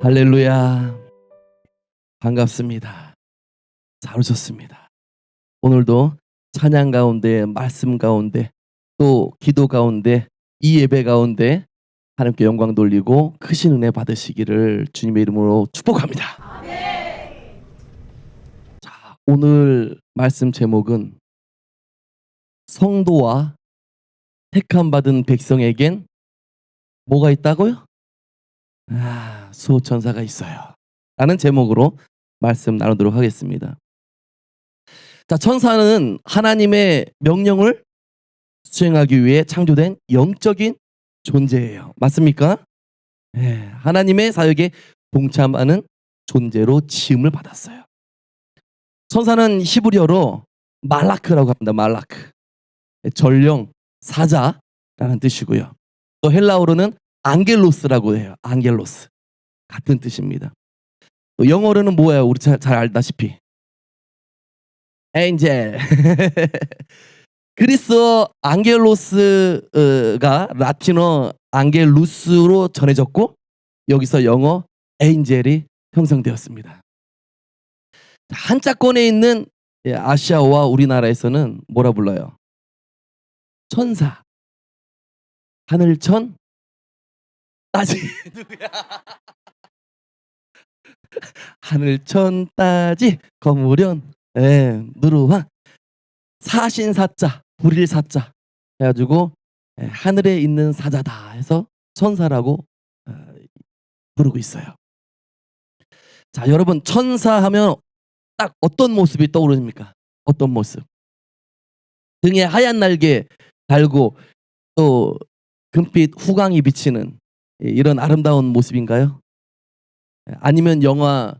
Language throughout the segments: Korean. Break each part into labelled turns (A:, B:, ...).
A: 할렐루야. 반갑습니다. 잘 오셨습니다. 오늘도 찬양 가운데, 말씀 가운데, 또 기도 가운데, 이 예배 가운데 하나님께 영광 돌리고 크신 은혜 받으시기를 주님의 이름으로 축복합니다. 자, 오늘 말씀 제목은 성도와 택함 받은 백성에겐 뭐가 있다고요? 수호천사가 있어요. 라는 제목으로 말씀 나누도록 하겠습니다. 자, 천사는 하나님의 명령을 수행하기 위해 창조된 영적인 존재예요. 맞습니까? 네, 하나님의 사역에 동참하는 존재로 지음을 받았어요. 천사는 히브리어로 말라크라고 합니다. 말라크. 전령, 사자라는 뜻이고요. 또 헬라어로는 앙겔로스라고 해요. 앙겔로스. 같은 뜻입니다. 또 영어로는 뭐예요? 우리 잘 알다시피 엔젤. 그리스어 앙겔로스가 라틴어 앙겔루스로 전해졌고 여기서 영어 엔젤이 형성되었습니다. 한자권에 있는 아시아와 우리나라에서는 뭐라 불러요? 천사, 하늘천, 따지. 누구야? 하늘천 따지 거무련 누르와 사신사자 불일사자 해가지고 하늘에 있는 사자다 해서 천사라고 부르고 있어요. 자, 여러분, 천사하면 딱 어떤 모습이 떠오릅니까? 어떤 모습? 등에 하얀 날개 달고 또 금빛 후광이 비치는 이런 아름다운 모습인가요? 아니면 영화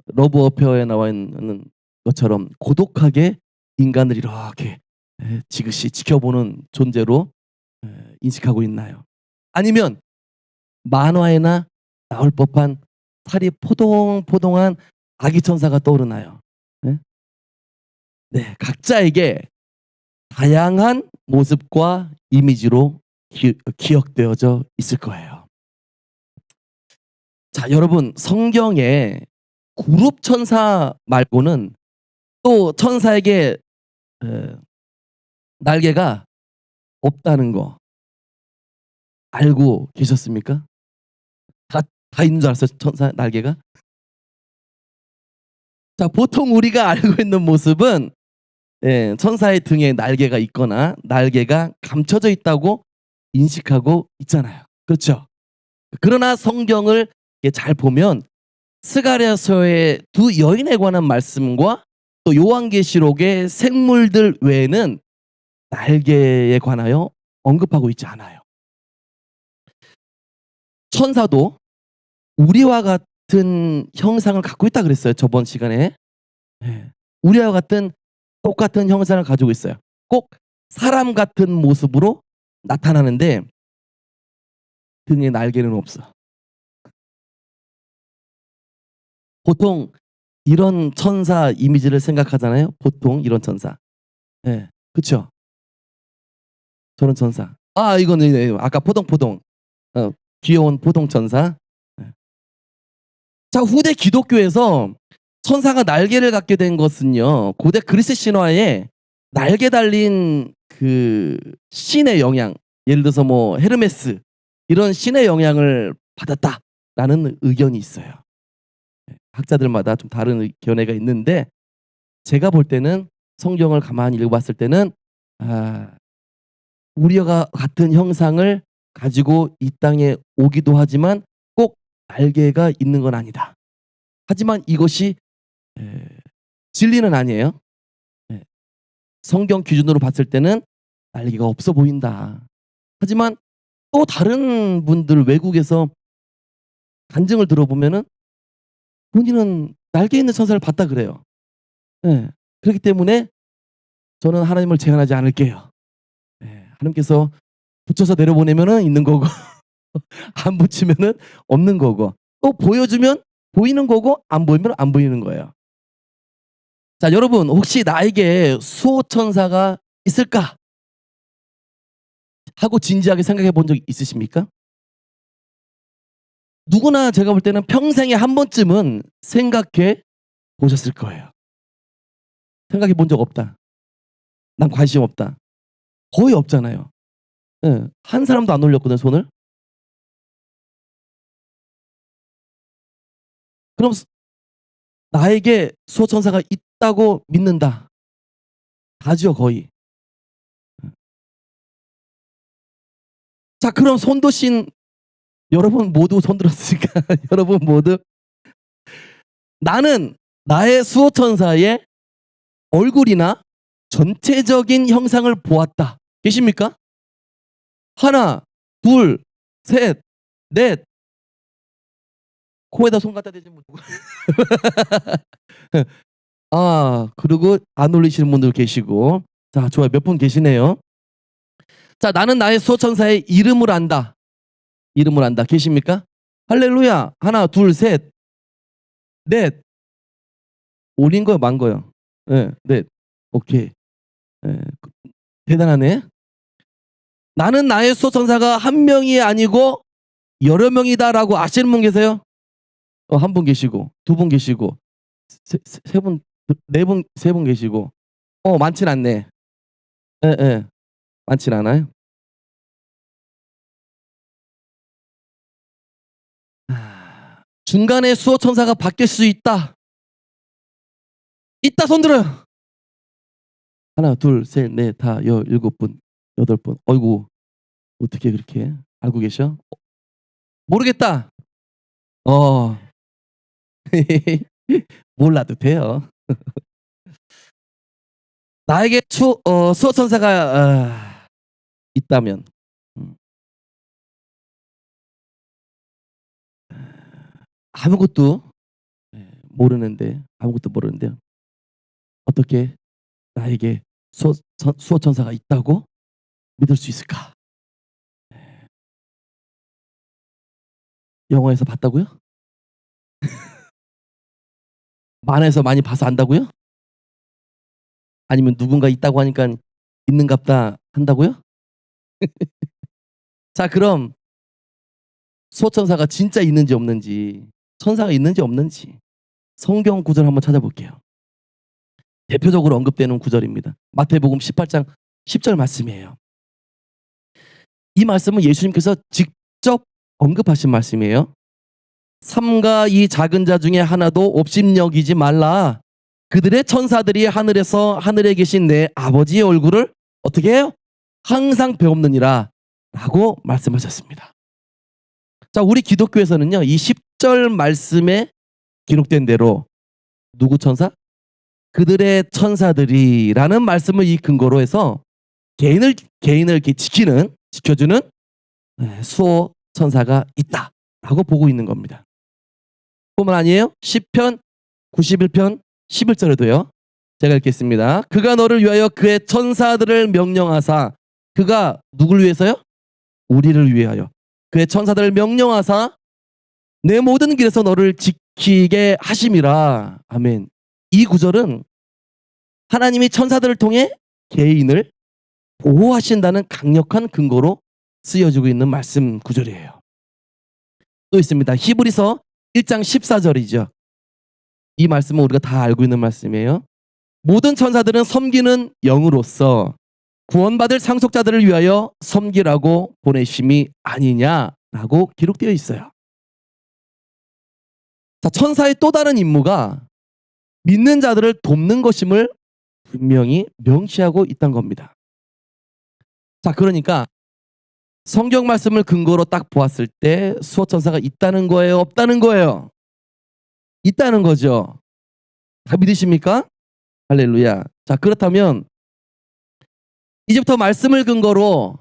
A: 러브 어페어에 나와 있는 것처럼 고독하게 인간을 이렇게 지그시 지켜보는 존재로 인식하고 있나요? 아니면 만화에나 나올 법한 살이 포동포동한 아기 천사가 떠오르나요? 네, 각자에게 다양한 모습과 이미지로 기억되어져 있을 거예요. 자, 여러분, 성경에 그룹 천사 말고는 또 천사에게 날개가 없다는 거 알고 계셨습니까? 다 있는 줄 알았어요, 천사 날개가? 자, 보통 우리가 알고 있는 모습은 천사의 등에 날개가 있거나 날개가 감춰져 있다고 인식하고 있잖아요. 그렇죠? 그러나 성경을 잘 보면 스가랴서의 두 여인에 관한 말씀과 또 요한계시록의 생물들 외에는 날개에 관하여 언급하고 있지 않아요. 천사도 우리와 같은 형상을 갖고 있다 그랬어요. 저번 시간에. 우리와 같은 똑같은 형상을 가지고 있어요. 꼭 사람 같은 모습으로 나타나는데 등에 날개는 없어. 보통 이런 천사 이미지를 생각하잖아요. 보통 이런 천사. 그쵸? 저런 천사. 이거는 아까 포동포동 귀여운 포동 천사. 자, 후대 기독교에서 천사가 날개를 갖게 된 것은요, 고대 그리스 신화에 날개 달린 그 신의 영향, 예를 들어서 뭐 헤르메스 이런 신의 영향을 받았다라는 의견이 있어요. 학자들마다 좀 다른 견해가 있는데 제가 볼 때는 성경을 가만히 읽어봤을 때는 우리가 같은 형상을 가지고 이 땅에 오기도 하지만 꼭 날개가 있는 건 아니다. 하지만 이것이 진리는 아니에요. 성경 기준으로 봤을 때는 날개가 없어 보인다. 하지만 또 다른 분들 외국에서 간증을 들어보면은 본인은 날개 있는 천사를 봤다 그래요. 그렇기 때문에 저는 하나님을 제한하지 않을게요. 하나님께서 붙여서 내려보내면은 있는 거고 안 붙이면은 없는 거고 또 보여주면 보이는 거고 안 보이면 안 보이는 거예요. 자, 여러분, 혹시 나에게 수호천사가 있을까? 하고 진지하게 생각해 본 적 있으십니까? 누구나 제가 볼 때는 평생에 한 번쯤은 생각해 보셨을 거예요. 생각해 본 적 없다. 난 관심 없다. 거의 없잖아요. 예. 한 사람도 안 올렸거든, 손을. 그럼 나에게 수호천사가 있다고 믿는다. 다죠, 거의. 자, 그럼 손 드신 여러분 모두 손 들었으니까 여러분 모두 나는 나의 수호천사의 얼굴이나 전체적인 형상을 보았다. 계십니까? 하나, 둘, 셋, 넷. 코에다 손 갖다 대지 뭐 누가. 아, 그리고 안 올리시는 분들 계시고. 자, 좋아요. 몇 분 계시네요. 자, 나는 나의 수호천사의 이름을 안다. 이름을 안다. 계십니까? 할렐루야. 하나, 둘, 셋, 넷. 올린 거요, 만 거요? 예, 넷. 오케이. 예, 대단하네. 나는 나의 수호천사가 한 명이 아니고 여러 명이다라고 아시는 분 계세요? 한 분 계시고, 두 분 계시고, 세 분, 네 분, 세 분 계시고. 많진 않네. 예, 예. 많진 않아요. 중간에 수호천사가 바뀔 수 있다. 있다, 손 들어요. 하나, 둘, 셋, 넷, 다, 일곱 분, 여덟 분. 어이구, 어떻게 그렇게 알고 계셔? 모르겠다. 몰라도 돼요. 나에게 수호천사가 있다면 아무것도 모르는데 어떻게 나에게 수호천사가 있다고 믿을 수 있을까? 영화에서 봤다고요? 만화에서 많이 봐서 안다고요? 아니면 누군가 있다고 하니까 있는갑다 한다고요? 자, 그럼 수호천사가 진짜 있는지 없는지, 천사가 있는지 없는지 성경 구절 한번 찾아볼게요. 대표적으로 언급되는 구절입니다. 마태복음 18장 10절 말씀이에요. 이 말씀은 예수님께서 직접 언급하신 말씀이에요. 삼가 이 작은 자 중에 하나도 업신여기지 말라. 그들의 천사들이 하늘에 계신 내 아버지의 얼굴을 어떻게 해요? 항상 배웁느니라 라고 말씀하셨습니다. 자, 우리 기독교에서는요, 이 10절 말씀에 기록된 대로 누구 천사? 그들의 천사들이라는 말씀을 이 근거로 해서 개인을 이렇게 지켜주는 수호 천사가 있다라고 보고 있는 겁니다. 뿐만 아니에요. 시편 91편 11절에도요. 제가 읽겠습니다. 그가 너를 위하여 그의 천사들을 명령하사. 그가 누굴 위해서요? 우리를 위하여 그의 천사들을 명령하사 내 모든 길에서 너를 지키게 하심이라. 아멘. 이 구절은 하나님이 천사들을 통해 개인을 보호하신다는 강력한 근거로 쓰여지고 있는 말씀 구절이에요. 또 있습니다. 히브리서 1장 14절이죠. 이 말씀은 우리가 다 알고 있는 말씀이에요. 모든 천사들은 섬기는 영으로서 구원받을 상속자들을 위하여 섬기라고 보내심이 아니냐라고 기록되어 있어요. 자, 천사의 또 다른 임무가 믿는 자들을 돕는 것임을 분명히 명시하고 있다는 겁니다. 자, 그러니까 성경 말씀을 근거로 딱 보았을 때 수호천사가 있다는 거예요? 없다는 거예요? 있다는 거죠. 다 믿으십니까? 할렐루야. 자, 그렇다면 이제부터 말씀을 근거로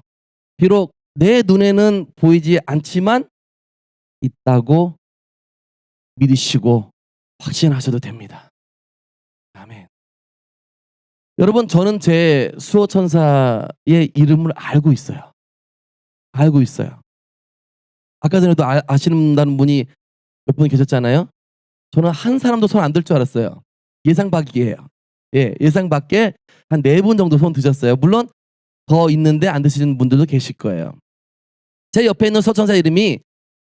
A: 비록 내 눈에는 보이지 않지만 있다고 믿으시고 확신하셔도 됩니다. 아멘. 여러분, 저는 제 수호천사의 이름을 알고 있어요. 알고 있어요. 아까 전에도 아시는다는 분이 몇 분 계셨잖아요. 저는 한 사람도 손 안 들 줄 알았어요. 예상 밖이에요. 예, 예상 밖에 한 4분 정도 손 드셨어요. 물론 더 있는데 안 드시는 분들도 계실 거예요. 제 옆에 있는 수호천사 이름이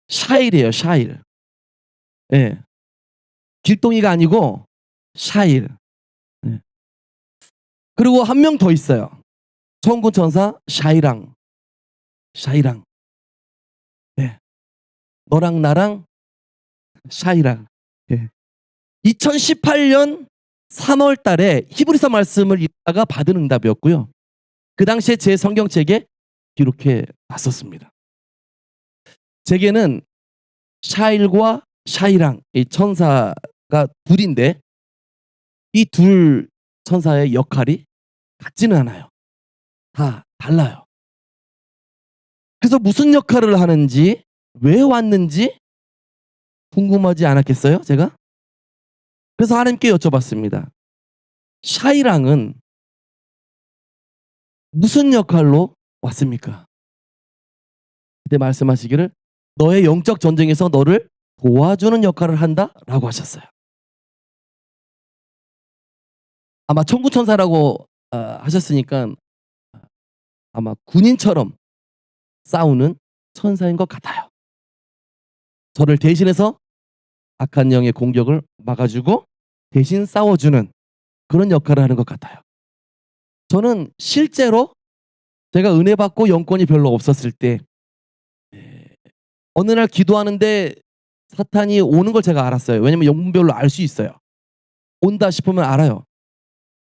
A: 샤일이에요, 샤일. 예. 길동이가 아니고 샤일. 예. 그리고 한 명 더 있어요. 천군 천사 샤이랑. 샤이랑. 예. 너랑 나랑 샤이랑. 예. 2018년 3월 달에 히브리서 말씀을 읽다가 받은 응답이었고요. 그 당시에 제 성경책에 기록해 놨었습니다. 제게는 샤일과 샤이랑 이 천사가 둘인데 이 둘 천사의 역할이 같지는 않아요. 다 달라요. 그래서 무슨 역할을 하는지, 왜 왔는지 궁금하지 않았겠어요, 제가? 그래서 하나님께 여쭤봤습니다. 샤이랑은 무슨 역할로 왔습니까? 그때 말씀하시기를 너의 영적 전쟁에서 너를 도와주는 역할을 한다라고 하셨어요. 아마 천구천사라고 하셨으니까 아마 군인처럼 싸우는 천사인 것 같아요. 저를 대신해서 악한 영의 공격을 막아주고 대신 싸워주는 그런 역할을 하는 것 같아요. 저는 실제로 제가 은혜 받고 영권이 별로 없었을 때 어느 날 기도하는데 사탄이 오는 걸 제가 알았어요. 왜냐면 영문별로 알 수 있어요. 온다 싶으면 알아요.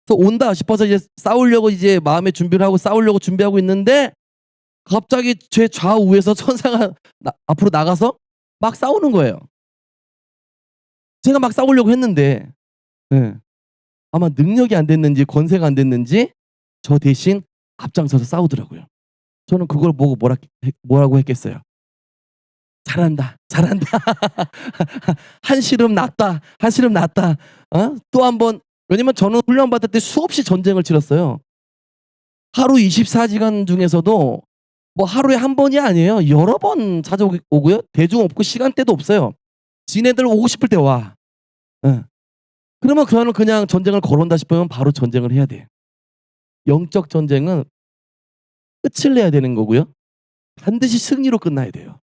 A: 그래서 온다 싶어서 이제 싸우려고 이제 마음의 준비를 하고 싸우려고 준비하고 있는데 갑자기 제 좌우에서 천사가 앞으로 나가서 막 싸우는 거예요. 제가 막 싸우려고 했는데 예. 아마 능력이 안 됐는지 권세가 안 됐는지 저 대신 앞장서서 싸우더라고요. 저는 그걸 보고 뭐라고 했겠어요. 잘한다, 잘한다. 한시름 났다, 한시름 났다. 또 한 번, 왜냐면 저는 훈련 받을 때 수없이 전쟁을 치렀어요. 하루 24시간 중에서도 뭐 하루에 한 번이 아니에요. 여러 번 찾아오고요. 대중 없고 시간대도 없어요. 지네들 오고 싶을 때 와. 예. 그러면 저는 그냥 전쟁을 걸어온다 싶으면 바로 전쟁을 해야 돼. 영적 전쟁은 끝을 내야 되는 거고요. 반드시 승리로 끝나야 돼요.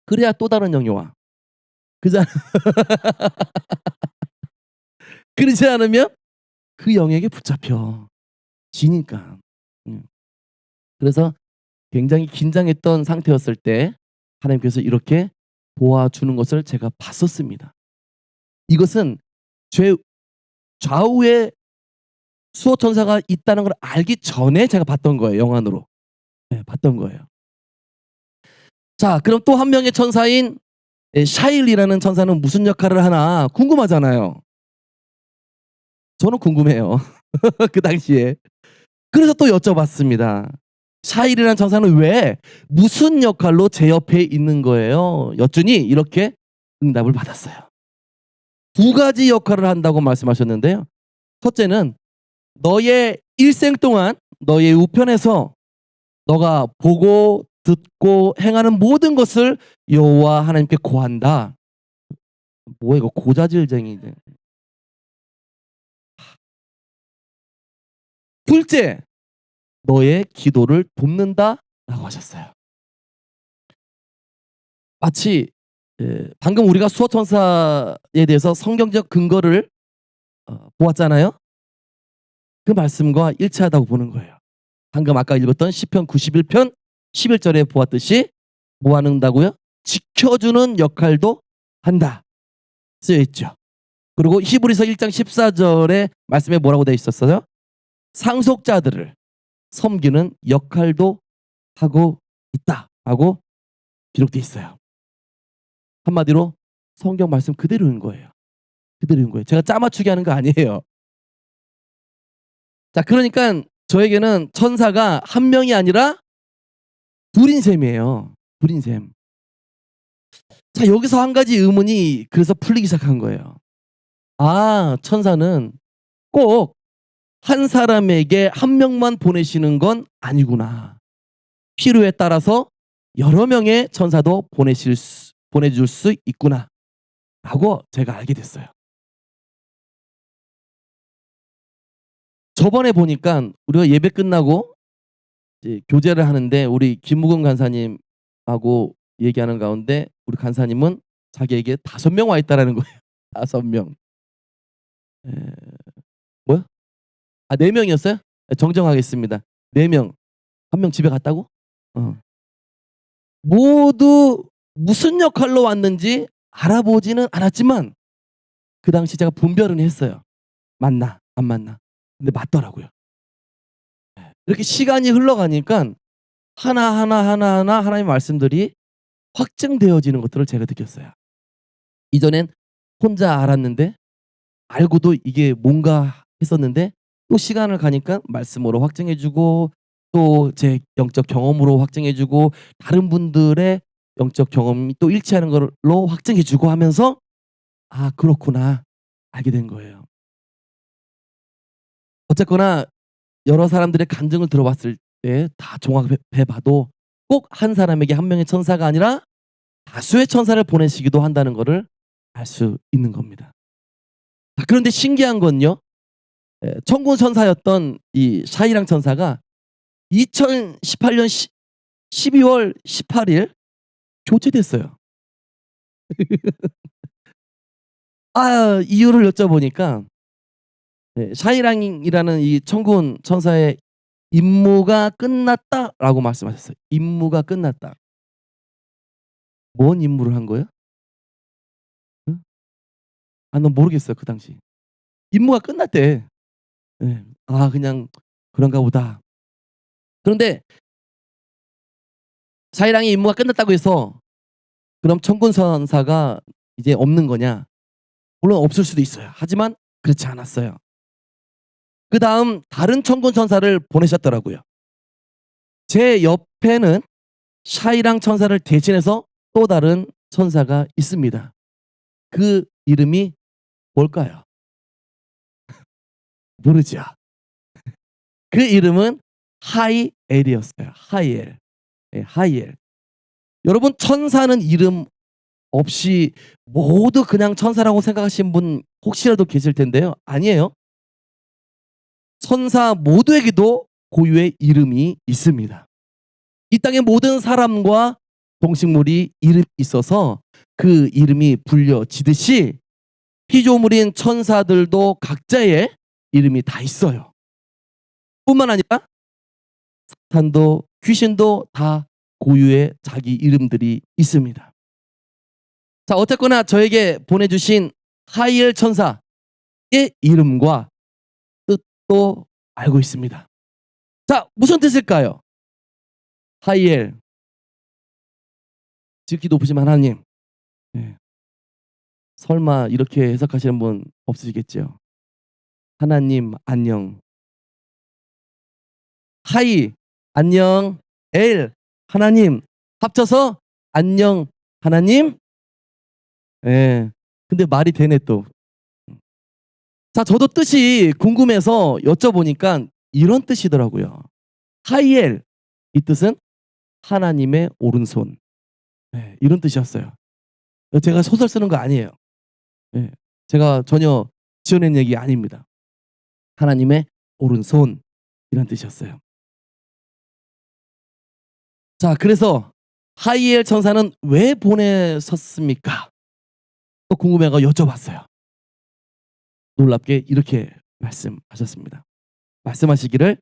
A: 그래야 또 다른 영이 와. 그러지 않으면 그 영에게 붙잡혀. 지니까. 그래서 굉장히 긴장했던 상태였을 때 하나님께서 이렇게 도와주는 것을 제가 봤었습니다. 이것은 제 좌우에 수호천사가 있다는 걸 알기 전에 제가 봤던 거예요. 영안으로. 네, 봤던 거예요. 자, 그럼 또 한 명의 천사인 샤일이라는 천사는 무슨 역할을 하나 궁금하잖아요. 저는 궁금해요. 그 당시에. 그래서 또 여쭤봤습니다. 샤일이라는 천사는 왜 무슨 역할로 제 옆에 있는 거예요? 여쭈니 이렇게 응답을 받았어요. 두 가지 역할을 한다고 말씀하셨는데요. 첫째는 너의 일생 동안 너의 우편에서 너가 보고 듣고 행하는 모든 것을 여호와 하나님께 고한다. 뭐야 이거 고자질쟁이네. 둘째, 너의 기도를 돕는다라고 하셨어요. 마치 방금 우리가 수호천사에 대해서 성경적 근거를 보았잖아요. 그 말씀과 일치하다고 보는 거예요. 방금 아까 읽었던 시편 91편 11절에 보았듯이 뭐 한다고요? 지켜주는 역할도 한다. 쓰여 있죠. 그리고 히브리서 1장 14절에 말씀에 뭐라고 되어 있었어요? 상속자들을 섬기는 역할도 하고 있다라고 기록되어 있어요. 한마디로 성경 말씀 그대로인 거예요. 그대로인 거예요. 제가 짜맞추게 하는 거 아니에요. 자, 그러니까 저에게는 천사가 한 명이 아니라 둘인 셈이에요. 둘인 셈. 자, 여기서 한 가지 의문이 그래서 풀리기 시작한 거예요. 아, 천사는 꼭 한 사람에게 한 명만 보내시는 건 아니구나. 필요에 따라서 여러 명의 천사도 보내줄 수 있구나. 라고 제가 알게 됐어요. 저번에 보니까 우리가 예배 끝나고 이제 교제를 하는데 우리 김무근 간사님하고 얘기하는 가운데 우리 간사님은 자기에게 5명 와 있다라는 거예요. 5명. 예. 뭐요? 아 4명이었어요? 예 정정하겠습니다. 4명. 1명 집에 갔다고? 어. 모두 무슨 역할로 왔는지 알아보지는 않았지만 그 당시 제가 분별은 했어요. 맞나 안 맞나. 근데 맞더라고요. 예. 이렇게 시간이 흘러가니깐 하나하나 하나님의 말씀들이 확증되어지는 것들을 제가 느꼈어요. 이전엔 혼자 알았는데 알고도 이게 뭔가 했었는데 또 시간을 가니까 말씀으로 확증해 주고 또 제 영적 경험으로 확증해 주고 다른 분들의 영적 경험이 또 일치하는 걸로 확증해 주고 하면서 '아 그렇구나.' 알게 된 거예요. 어쨌거나 여러 사람들의 간증을 들어봤을 때 다 종합해 봐도 꼭 한 사람에게 한 명의 천사가 아니라 다수의 천사를 보내시기도 한다는 거를 알 수 있는 겁니다. 자 그런데 신기한 건요. 천군 천사였던 이 샤이랑 천사가 2018년 12월 18일 교체됐어요. 이유를 여쭤보니까 샤이랑이라는 이 천군 천사의 임무가 끝났다라고 말씀하셨어요. 임무가 끝났다. 뭔 임무를 한 거예요? 응? 난 모르겠어요 그 당시. 임무가 끝났대. 예. 그냥 그런가 보다. 그런데 샤이랑의 임무가 끝났다고 해서 그럼 천군 천사가 이제 없는 거냐? 물론 없을 수도 있어요. 하지만 그렇지 않았어요. 그다음 다른 천군 천사를 보내셨더라고요. 제 옆에는 샤이랑 천사를 대신해서 또 다른 천사가 있습니다. 그 이름이 뭘까요? 모르죠. 그 이름은 하이엘이었어요. 하이엘. 예, 하이엘. 여러분 천사는 이름 없이 모두 그냥 천사라고 생각하시는 분 혹시라도 계실 텐데요. 아니에요. 천사 모두에게도 고유의 이름이 있습니다. 이 땅의 모든 사람과 동식물이 이름이 있어서 그 이름이 불려지듯이 피조물인 천사들도 각자의 이름이 다 있어요. 뿐만 아니라 사탄도 귀신도 다 고유의 자기 이름들이 있습니다. 자 어쨌거나 저에게 보내주신 하이엘 천사의 이름과 뜻도 알고 있습니다. 자 무슨 뜻일까요? 하이엘 지극히 높으신 하나님. 예. 설마 이렇게 해석하시는 분 없으시겠죠? 하나님 안녕. 하이 안녕. 엘 하나님 합쳐서 안녕 하나님. 예. 근데 말이 되네 또. 자 저도 뜻이 궁금해서 여쭤보니까 이런 뜻이더라고요. 하이엘 이 뜻은 하나님의 오른손. 예. 이런 뜻이었어요. 제가 소설 쓰는 거 아니에요. 예. 제가 전혀 지어낸 얘기 아닙니다. 하나님의 오른손 이런 뜻이었어요. 자 그래서 하이엘 천사는 왜 보내셨습니까? 또 궁금해가 여쭤봤어요. 놀랍게 이렇게 말씀하셨습니다. 말씀하시기를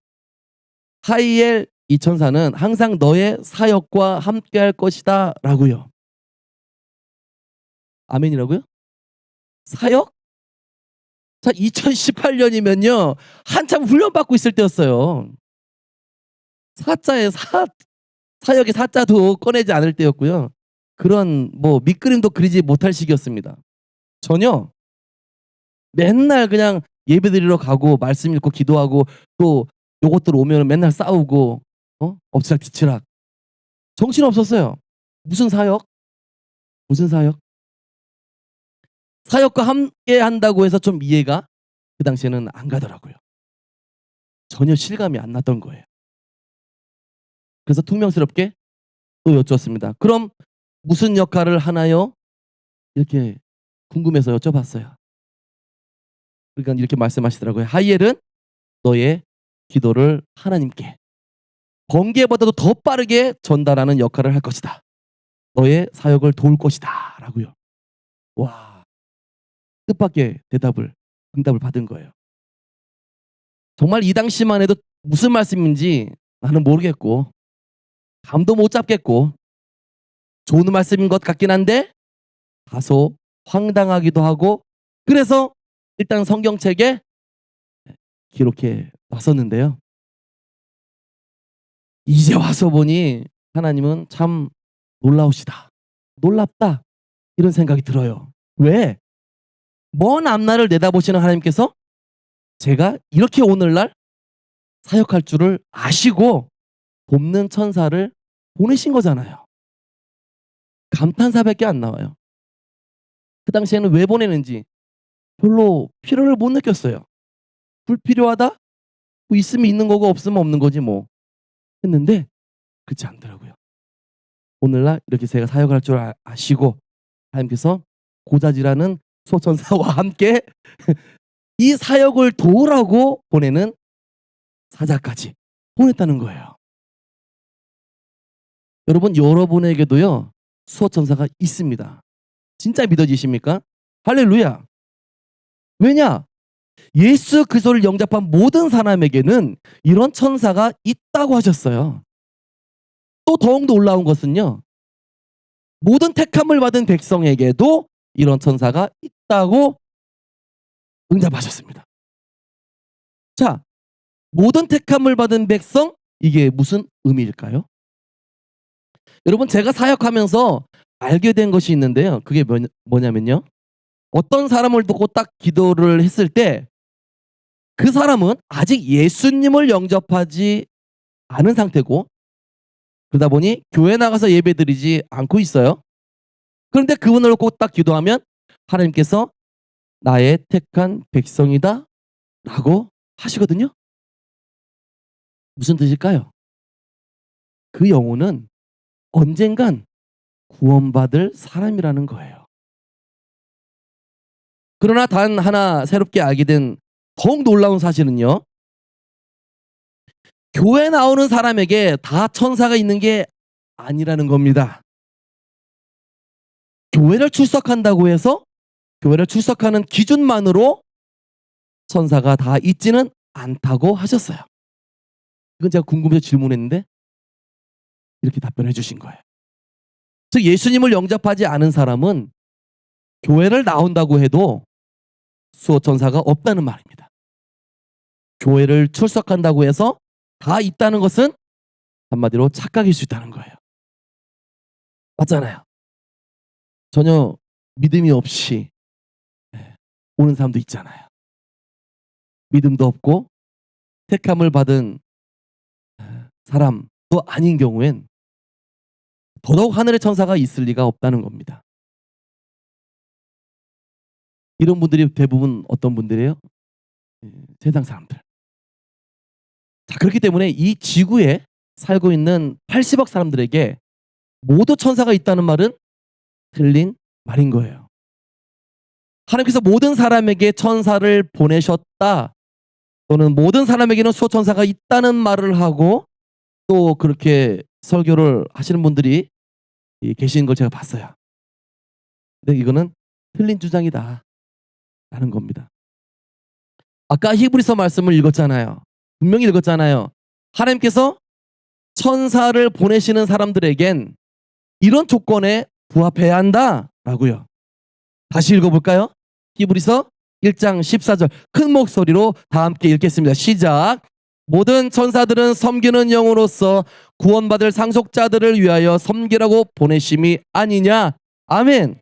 A: 하이엘 이 천사는 항상 너의 사역과 함께할 것이다 라고요. 아멘이라고요? 사역? 자 2018년이면요 한참 훈련받고 있을 때였어요. 사자에 사역의 사자도 꺼내지 않을 때였고요. 그런 뭐 밑그림도 그리지 못할 시기였습니다. 전혀 맨날 그냥 예배드리러 가고 말씀 읽고 기도하고 또 요것들 오면은 맨날 싸우고 엎치락뒤치락. 정신없었어요. 무슨 사역? 무슨 사역? 사역과 함께 한다고 해서 좀 이해가 그 당시에는 안 가더라고요. 전혀 실감이 안 났던 거예요. 그래서 퉁명스럽게 또 여쭈었습니다. "그럼 무슨 역할을 하나요?" 이렇게 궁금해서 여쭤봤어요. 그러니까 이렇게 말씀하시더라고요. "하이엘은 너의 기도를 하나님께 번개보다도 더 빠르게 전달하는 역할을 할 것이다." 너의 사역을 도울 것이다 라고요. 와, 뜻밖의 응답을 받은 거예요. 정말 이 당시만 해도 무슨 말씀인지 나는 모르겠고 감도 못 잡겠고 좋은 말씀인 것 같긴 한데 다소 황당하기도 하고, 그래서 일단 성경책에 기록해 놨었는데요. 이제 와서 보니 하나님은 참 놀라우시다. 놀랍다. 이런 생각이 들어요. 왜? 먼 앞날을 내다보시는 하나님께서 제가 이렇게 오늘날 사역할 줄을 아시고 돕는 천사를 보내신 거잖아요. 감탄사밖에 안 나와요. 그 당시에는 왜 보내는지 별로 필요를 못 느꼈어요. 불필요하다? 뭐 있으면 있는 거고 없으면 없는 거지 뭐 했는데 그렇지 않더라고요. 오늘날 이렇게 제가 사역을 할 줄 아시고 하나님께서 고자질하는 소천사와 함께 이 사역을 도우라고 보내는 사자까지 보냈다는 거예요. 여러분, 여러분에게도요 수호천사가 있습니다. 진짜 믿어지십니까? 할렐루야. 왜냐? 예수 그리스도를 영접한 모든 사람에게는 이런 천사가 있다고 하셨어요. 또 더욱 놀라운 것은요, 모든 택함을 받은 백성에게도 이런 천사가 있다고 응답하셨습니다. 자, 모든 택함을 받은 백성, 이게 무슨 의미일까요? 여러분, 제가 사역하면서 알게 된 것이 있는데요. 그게 뭐냐면요, 어떤 사람을 두고 딱 기도를 했을 때 그 사람은 아직 예수님을 영접하지 않은 상태고, 그러다 보니 교회 나가서 예배드리지 않고 있어요. 그런데 그분을 놓고 딱 기도하면 하나님께서 나의 택한 백성이다 라고 하시거든요. 무슨 뜻일까요? 그 영혼은 언젠간 구원받을 사람이라는 거예요. 그러나 단 하나 새롭게 알게 된 더욱 놀라운 사실은요, 교회 나오는 사람에게 다 천사가 있는 게 아니라는 겁니다. 교회를 출석한다고 해서 교회를 출석하는 기준만으로 천사가 다 있지는 않다고 하셨어요. 이건 제가 궁금해서 질문했는데 이렇게 답변해 주신 거예요. 즉 예수님을 영접하지 않은 사람은 교회를 나온다고 해도 수호천사가 없다는 말입니다. 교회를 출석한다고 해서 다 있다는 것은 한마디로 착각일 수 있다는 거예요. 맞잖아요. 전혀 믿음이 없이 오는 사람도 있잖아요. 믿음도 없고 택함을 받은 사람도 아닌 경우엔 더더욱 하늘의 천사가 있을 리가 없다는 겁니다. 이런 분들이 대부분 어떤 분들이에요? 세상 사람들. 자, 그렇기 때문에 이 지구에 살고 있는 80억 사람들에게 모두 천사가 있다는 말은 틀린 말인 거예요. 하나님께서 모든 사람에게 천사를 보내셨다, 또는 모든 사람에게는 수호천사가 있다는 말을 하고 또 그렇게 설교를 하시는 분들이 계신 걸 제가 봤어요. 근데 이거는 틀린 주장이다 라는 겁니다. 아까 히브리서 말씀을 읽었잖아요. 분명히 읽었잖아요. 하나님께서 천사를 보내시는 사람들에겐 이런 조건에 부합해야 한다 라고요. 다시 읽어볼까요? 히브리서 1장 14절 큰 목소리로 다 함께 읽겠습니다. 시작. 모든 천사들은 섬기는 영으로서 구원받을 상속자들을 위하여 섬기라고 보내심이 아니냐. 아멘.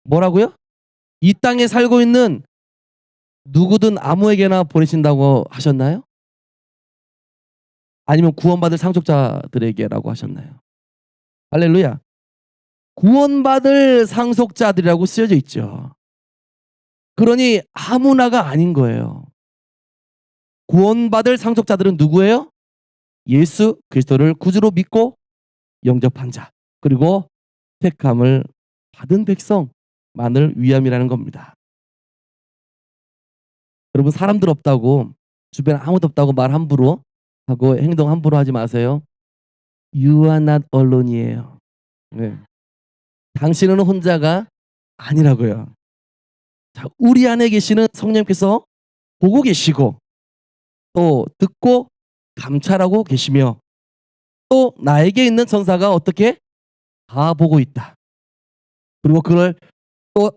A: 뭐라고요? 이 땅에 살고 있는 누구든 아무에게나 보내신다고 하셨나요? 아니면 구원받을 상속자들에게라고 하셨나요? 할렐루야. 구원받을 상속자들이라고 쓰여져 있죠. 그러니 아무나가 아닌 거예요. 구원받을 상속자들은 누구예요? 예수 그리스도를 구주로 믿고 영접한 자, 그리고 택함을 받은 백성만을 위함이라는 겁니다. 여러분, 사람들 없다고, 주변에 아무도 없다고 말 함부로 하고 행동 함부로 하지 마세요. You are not alone이에요. 네. 당신은 혼자가 아니라고요. 자, 우리 안에 계시는 성령께서 보고 계시고 또 듣고 감찰하고 계시며 또 나에게 있는 천사가 어떻게 다 보고 있다. 그리고 그걸 또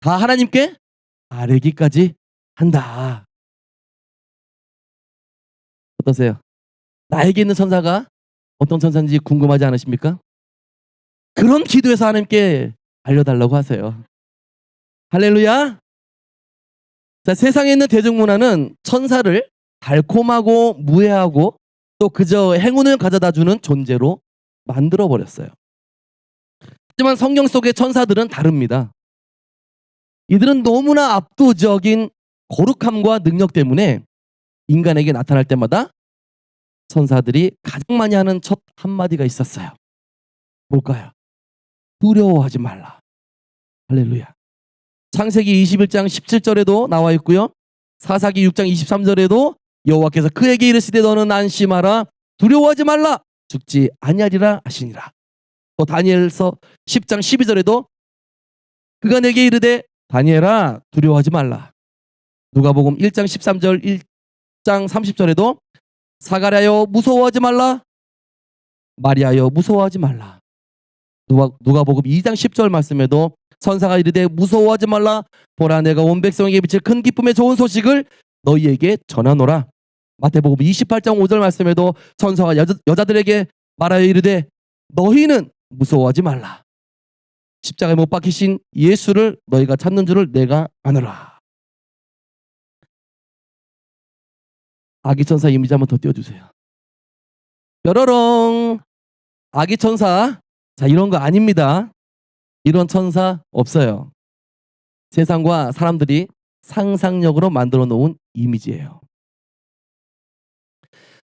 A: 다 하나님께 아뢰기까지 한다. 어떠세요? 나에게 있는 천사가 어떤 천사인지 궁금하지 않으십니까? 그런 기도에서 하나님께 알려달라고 하세요. 할렐루야. 자, 세상에 있는 대중문화는 천사를 달콤하고 무해하고 또 그저 행운을 가져다주는 존재로 만들어버렸어요. 하지만 성경 속의 천사들은 다릅니다. 이들은 너무나 압도적인 거룩함과 능력 때문에 인간에게 나타날 때마다 천사들이 가장 많이 하는 첫 한마디가 있었어요. 뭘까요? 두려워하지 말라. 할렐루야. 창세기 21장 17절에도 나와 있고요. 사사기 6장 23절에도 여호와께서 그에게 이르시되 너는 안심하라 두려워하지 말라 죽지 아니하리라 하시니라. 또 다니엘서 10장 12절에도 그가 내게 이르되 다니엘아 두려워하지 말라. 누가복음 1장 13절 1장 30절에도 사가랴여 무서워하지 말라 마리아여 무서워하지 말라. 누가복음 2장 10절 말씀에도 천사가 이르되 무서워하지 말라 보라 내가 온 백성에게 비칠 큰 기쁨의 좋은 소식을 너희에게 전하노라. 마태복음 28장 5절 말씀에도 천사가 여자들에게 말하여 이르되 너희는 무서워하지 말라. 십자가에 못 박히신 예수를 너희가 찾는 줄을 내가 아노라. 아기 천사 이미지 한번 더 띄워주세요. 뾰로롱. 아기 천사. 자, 이런 거 아닙니다. 이런 천사 없어요. 세상과 사람들이 상상력으로 만들어 놓은 이미지예요.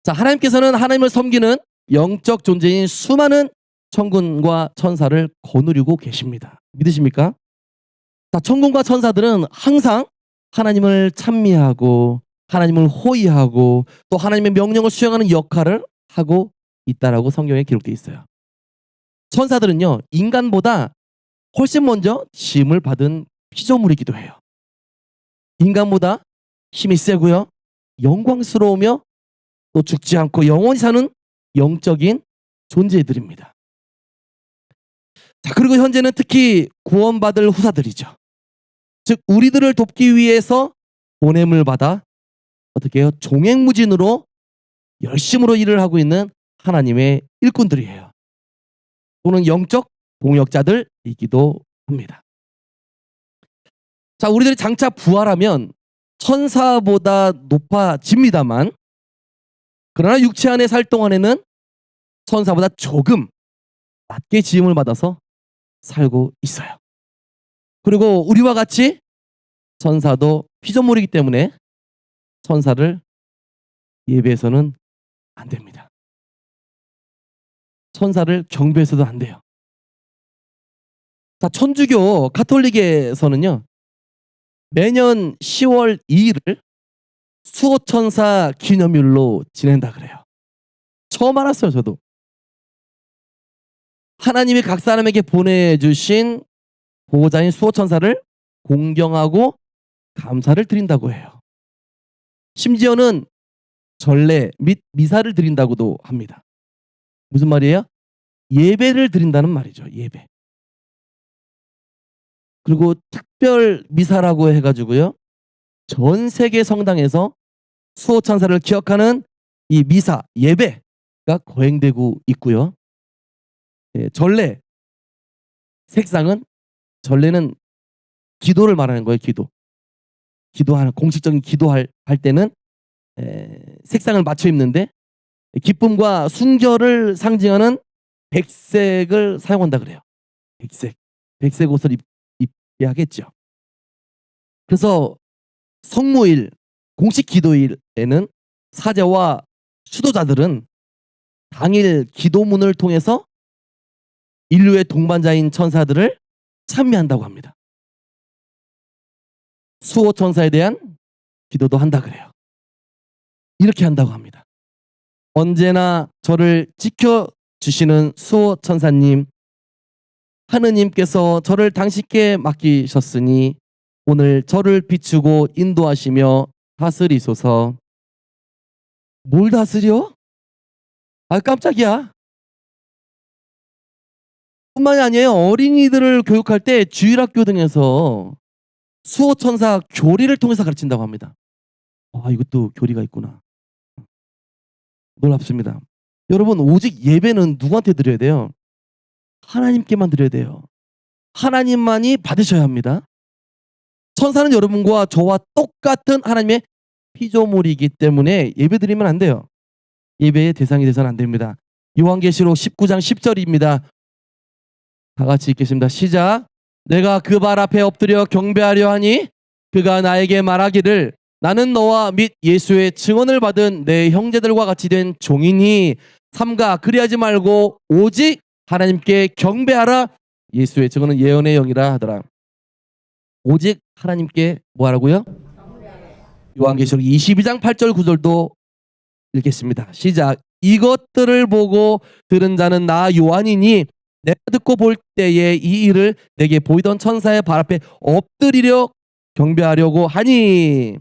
A: 자, 하나님께서는 하나님을 섬기는 영적 존재인 수많은 천군과 천사를 거느리고 계십니다. 믿으십니까? 자, 천군과 천사들은 항상 하나님을 찬미하고 하나님을 호위하고 또 하나님의 명령을 수행하는 역할을 하고 있다라고 성경에 기록되어 있어요. 천사들은요, 인간보다 훨씬 먼저 지음을 받은 피조물이기도 해요. 인간보다 힘이 세고요, 영광스러우며 또 죽지 않고 영원히 사는 영적인 존재들입니다. 자, 그리고 현재는 특히 구원받을 후사들이죠. 즉 우리들을 돕기 위해서 보냄을 받아 어떻게 해요? 종횡무진으로 열심으로 일을 하고 있는 하나님의 일꾼들이에요. 또는 영적 동역자들이기도 합니다. 자, 우리들이 장차 부활하면 천사보다 높아집니다만 그러나 육체 안에 살 동안에는 천사보다 조금 낮게 지음을 받아서 살고 있어요. 그리고 우리와 같이 천사도 피조물이기 때문에 천사를 예배해서는 안 됩니다. 천사를 경배해서도 안 돼요. 자, 천주교 가톨릭에서는요, 매년 10월 2일을 수호천사 기념일로 지낸다 그래요. 처음 알았어요, 저도. 하나님이 각 사람에게 보내주신 보호자인 수호천사를 공경하고 감사를 드린다고 해요. 심지어는 전례 및 미사를 드린다고도 합니다. 무슨 말이에요? 예배를 드린다는 말이죠. 예배. 그리고 특별 미사라고 해가지고요, 전 세계 성당에서 수호천사를 기억하는 이 미사, 예배가 거행되고 있고요. 예, 전례, 색상은, 전례는 기도를 말하는 거예요. 기도하는, 공식적인 기도할 때는 색상을 맞춰 입는데 기쁨과 순결을 상징하는 백색을 사용한다 그래요. 백색 옷을 입게 하겠죠. 그래서 성모일, 공식 기도일에는 사제와 수도자들은 당일 기도문을 통해서 인류의 동반자인 천사들을 찬미한다고 합니다. 수호천사에 대한 기도도 한다 그래요. 이렇게 한다고 합니다. 언제나 저를 지켜주시는 수호천사님, 하느님께서 저를 당신께 맡기셨으니 오늘 저를 비추고 인도하시며 다스리소서. 뭘 다스려? 아, 깜짝이야. 뿐만이 아니에요. 어린이들을 교육할 때 주일학교 등에서 수호천사 교리를 통해서 가르친다고 합니다. 아, 이것도 교리가 있구나. 놀랍습니다. 여러분, 오직 예배는 누구한테 드려야 돼요? 하나님께만 드려야 돼요. 하나님만이 받으셔야 합니다. 천사는 여러분과 저와 똑같은 하나님의 피조물이기 때문에 예배 드리면 안 돼요. 예배의 대상이 돼서는 안 됩니다. 요한계시록 19장 10절입니다. 다 같이 읽겠습니다. 시작. 내가 그 발 앞에 엎드려 경배하려 하니 그가 나에게 말하기를 나는 너와 및 예수의 증언을 받은 내 형제들과 같이 된 종이니 삼가 그리하지 말고 오직 하나님께 경배하라. 예수의 증언은 예언의 영이라 하더라. 오직 하나님께 뭐 하라고요? 요한계시록 22장 8절 9절도 읽겠습니다. 시작. 이것들을 보고 들은 자는 나 요한이니 내가 듣고 볼 때에 이 일을 내게 보이던 천사의 발 앞에 엎드리려 경배하려고 하니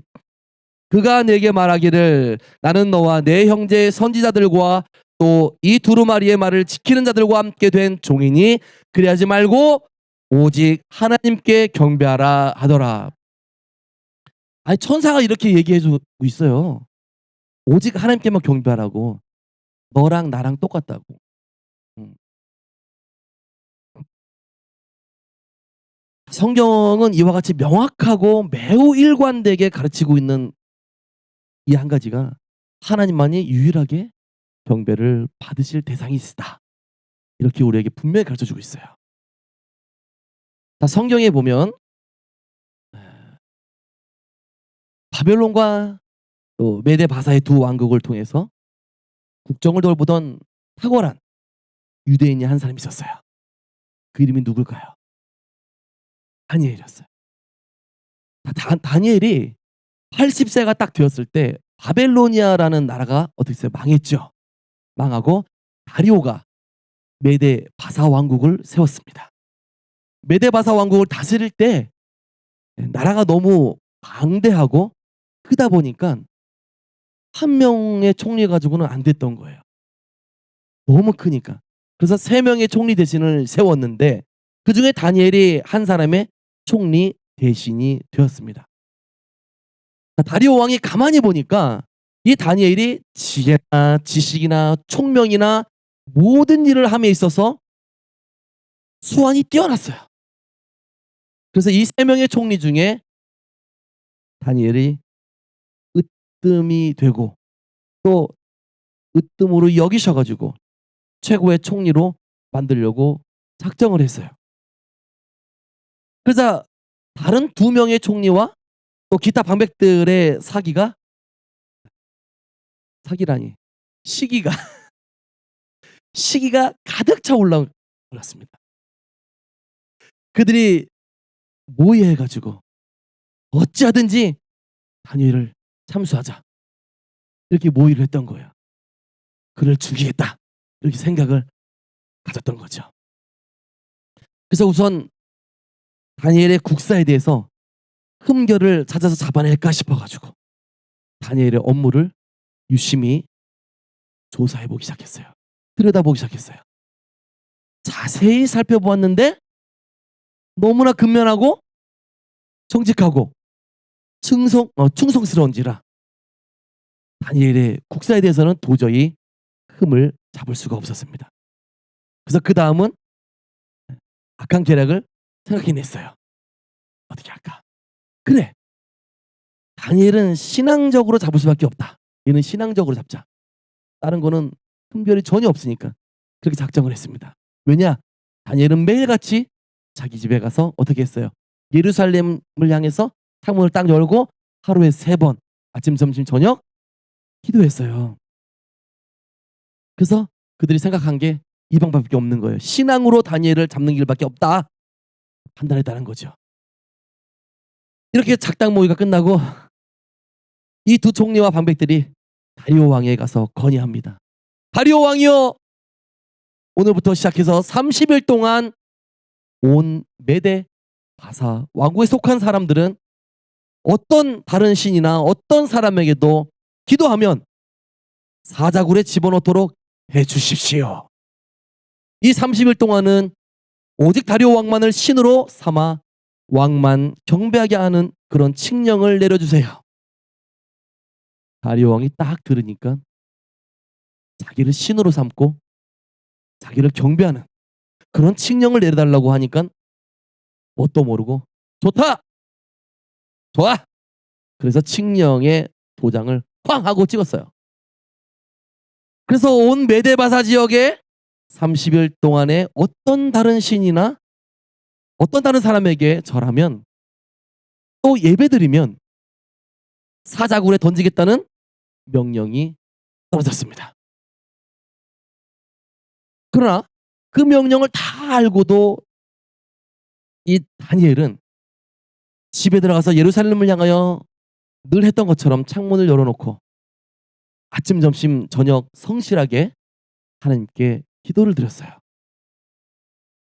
A: 그가 내게 말하기를 나는 너와 내 형제 선지자들과 또 이 두루마리의 말을 지키는 자들과 함께 된 종이니 그리하지 말고 오직 하나님께 경배하라 하더라. 아니, 천사가 이렇게 얘기해주고 있어요. 오직 하나님께만 경배하라고. 너랑 나랑 똑같다고. 성경은 이와 같이 명확하고 매우 일관되게 가르치고 있는 이 한 가지가 하나님만이 유일하게 경배를 받으실 대상이 있다. 이렇게 우리에게 분명히 가르쳐주고 있어요. 자, 성경에 보면 바벨론과 또 메데 바사의 두 왕국을 통해서 국정을 돌보던 탁월한 유대인이 한 사람이 있었어요. 그 이름이 누굴까요? 다니엘이었어요. 다니엘이 80세가 딱 되었을 때 바벨로니아라는 나라가 어떻게 했어요? 망했죠. 망하고 다리오가 메데 바사 왕국을 세웠습니다. 메데 바사 왕국을 다스릴 때 나라가 너무 방대하고 크다 보니까 한 명의 총리 가지고는 안 됐던 거예요. 너무 크니까. 그래서 3명의 총리 대신을 세웠는데 그중에 다니엘이 한 사람의 총리 대신이 되었습니다. 다리오 왕이 가만히 보니까 이 다니엘이 지혜나 지식이나 총명이나 모든 일을 함에 있어서 수완이 뛰어났어요. 그래서 이 3명의 총리 중에 다니엘이 으뜸이 되고 또 으뜸으로 여기셔가지고 최고의 총리로 만들려고 작정을 했어요. 그래서 다른 2명의 총리와 또 기타 방백들의 사기라니 시기가 가득 차 올랐습니다. 그들이 모의해가지고 어찌하든지 다니엘을 참수하자 이렇게 모의를 했던 거예요. 그를 죽이겠다 이렇게 생각을 가졌던 거죠. 그래서 우선 다니엘의 국사에 대해서 흠결을 찾아서 잡아낼까 싶어가지고 다니엘의 업무를 유심히 조사해보기 시작했어요. 들여다보기 시작했어요. 자세히 살펴보았는데 너무나 근면하고 정직하고 충성스러운지라 다니엘의 국사에 대해서는 도저히 흠을 잡을 수가 없었습니다. 그래서 그 다음은 악한 계략을 생각해냈어요. 어떻게 할까? 그래, 다니엘은 신앙적으로 잡을 수밖에 없다. 얘는 신앙적으로 잡자. 다른 거는 흠결이 전혀 없으니까 그렇게 작정을 했습니다. 왜냐? 다니엘은 매일같이 자기 집에 가서 어떻게 했어요? 예루살렘을 향해서 창문을 딱 열고 하루에 3번 아침, 점심, 저녁 기도했어요. 그래서 그들이 생각한 게 이 방법밖에 없는 거예요. 신앙으로 다니엘을 잡는 길밖에 없다 판단했다는 거죠. 이렇게 작당 모의가 끝나고 이 2 총리와 방백들이 다리오 왕에게 가서 건의합니다. 다리오 왕이여, 오늘부터 시작해서 30일 동안 온 메대 바사 왕국에 속한 사람들은 어떤 다른 신이나 어떤 사람에게도 기도하면 사자굴에 집어넣도록 해 주십시오. 이 30일 동안은 오직 다리오 왕만을 신으로 삼아 왕만 경배하게 하는 그런 칙령을 내려주세요. 다리오 왕이 딱 들으니까 자기를 신으로 삼고 자기를 경배하는 그런 칙령을 내려달라고 하니까 뭣도 모르고 좋다! 좋아! 그래서 칙령의 도장을 쾅 하고 찍었어요. 그래서 온 메데바사 지역에 30일 동안에 어떤 다른 신이나 어떤 다른 사람에게 절하면 또 예배드리면 사자굴에 던지겠다는 명령이 떨어졌습니다. 그러나 그 명령을 다 알고도 이 다니엘은 집에 들어가서 예루살렘을 향하여 늘 했던 것처럼 창문을 열어놓고 아침, 점심, 저녁 성실하게 하나님께 기도를 드렸어요.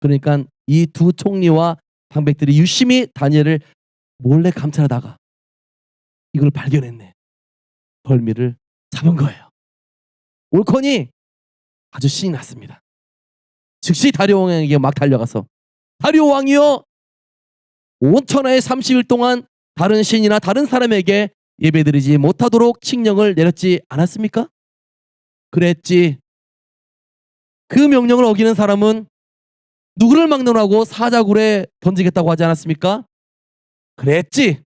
A: 그러니까 이 두 총리와 방백들이 유심히 다니엘을 몰래 감찰하다가 이걸 발견했네. 벌미를 잡은 거예요. 옳거니 아주 신이 났습니다. 즉시 다리오 왕에게 막 달려가서 다리오 왕이여, 온 천하에 30일 동안 다른 신이나 다른 사람에게 예배드리지 못하도록 칙령을 내렸지 않았습니까? 그랬지. 그 명령을 어기는 사람은 누구를 막론하고 사자굴에 던지겠다고 하지 않았습니까? 그랬지.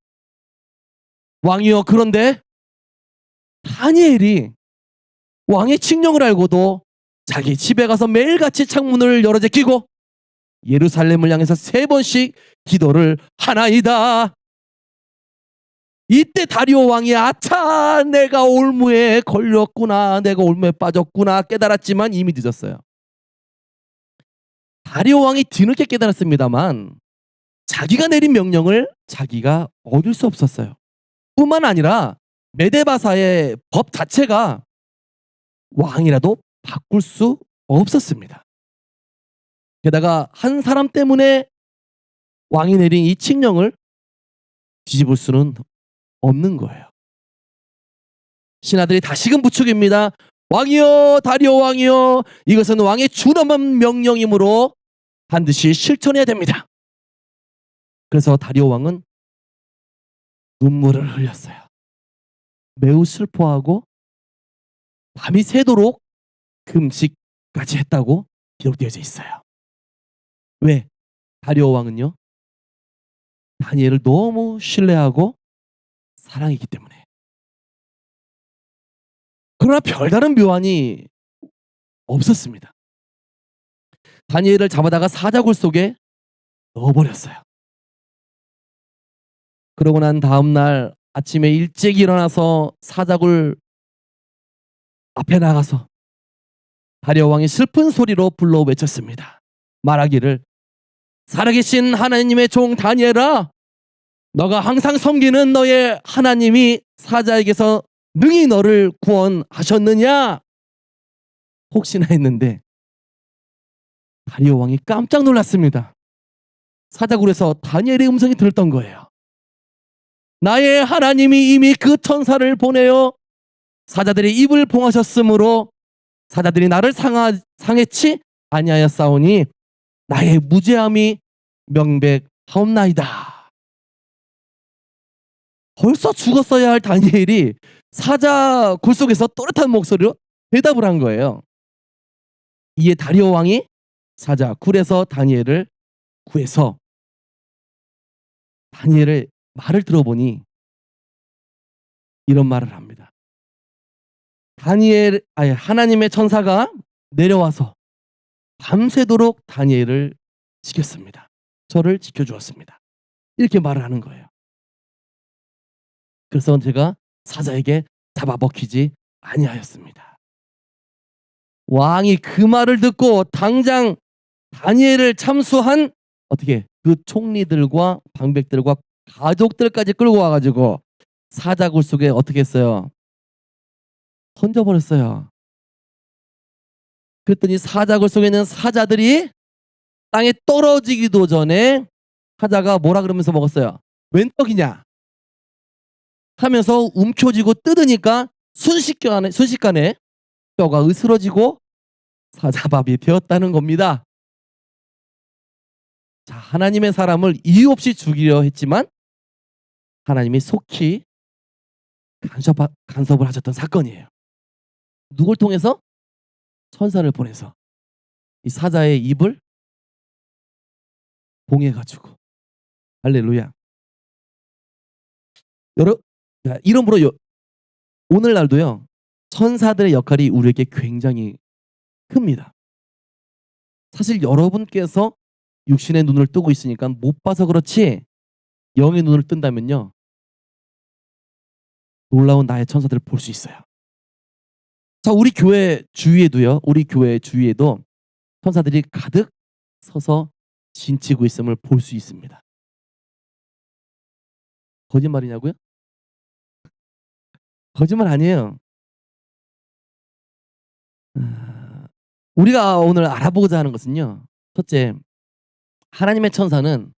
A: 왕이여, 그런데 다니엘이 왕의 칙령을 알고도 자기 집에 가서 매일같이 창문을 열어 제끼고 예루살렘을 향해서 3번씩 기도를 하나이다. 이때 다리오 왕이 아차, 내가 올무에 걸렸구나, 내가 올무에 빠졌구나 깨달았지만 이미 늦었어요. 다리오 왕이 뒤늦게 깨달았습니다만 자기가 내린 명령을 자기가 어길 수 없었어요. 뿐만 아니라 메데바사의 법 자체가 왕이라도 바꿀 수 없었습니다. 게다가 한 사람 때문에 왕이 내린 이 칙령을 뒤집을 수는 없는 거예요. 신하들이 다시금 부축입니다. 왕이여, 다리오 왕이여, 이것은 왕의 준엄한 명령이므로 반드시 실천해야 됩니다. 그래서 다리오 왕은 눈물을 흘렸어요. 매우 슬퍼하고 밤이 새도록 금식까지 했다고 기록되어져 있어요. 왜? 다리오 왕은요, 다니엘을 너무 신뢰하고 사랑했기 때문에. 그러나 별다른 묘안이 없었습니다. 다니엘을 잡아다가 사자굴 속에 넣어버렸어요. 그러고 난 다음 날 아침에 일찍 일어나서 사자굴 앞에 나가서 다리오 왕이 슬픈 소리로 불러 외쳤습니다. 말하기를, 살아계신 하나님의 종 다니엘아, 너가 항상 섬기는 너의 하나님이 사자에게서 능히 너를 구원하셨느냐? 혹시나 했는데 다리오 왕이 깜짝 놀랐습니다. 사자굴에서 다니엘의 음성이 들었던 거예요. 나의 하나님이 이미 그 천사를 보내어 사자들의 입을 봉하셨으므로 사자들이 나를 상해치 아니하였사오니 나의 무죄함이 명백하옵나이다. 벌써 죽었어야 할 다니엘이 사자 굴 속에서 또렷한 목소리로 대답을 한 거예요. 이에 다리오 왕이 사자 굴에서 다니엘을 구해서 다니엘의 말을 들어보니 이런 말을 합니다. 하나님의 천사가 내려와서 밤새도록 다니엘을 지켰습니다. 저를 지켜주었습니다. 이렇게 말을 하는 거예요. 그래서 제가 사자에게 잡아먹히지 아니하였습니다. 왕이 그 말을 듣고 당장 다니엘을 참수한 그 총리들과 방백들과 가족들까지 끌고 와가지고 사자굴 속에 어떻게 했어요? 던져버렸어요. 그랬더니 사자굴 속에 있는 사자들이 땅에 떨어지기도 전에 사자가 뭐라 그러면서 먹었어요? 웬 떡이냐? 하면서 움켜쥐고 뜯으니까 순식간에 뼈가 으스러지고 사자밥이 되었다는 겁니다. 자, 하나님의 사람을 이유 없이 죽이려 했지만 하나님이 속히 간섭을 하셨던 사건이에요. 누굴 통해서? 천사를 보내서 이 사자의 입을 봉해가지고. 할렐루야. 이러므로 오늘날도요, 천사들의 역할이 우리에게 굉장히 큽니다. 사실 여러분께서 육신의 눈을 뜨고 있으니까 못 봐서 그렇지, 영의 눈을 뜬다면요, 놀라운 나의 천사들을 볼 수 있어요. 자, 우리 교회 주위에도 천사들이 가득 서서 진치고 있음을 볼 수 있습니다. 거짓말이냐고요? 거짓말 아니에요. 우리가 오늘 알아보고자 하는 것은요, 첫째, 하나님의 천사는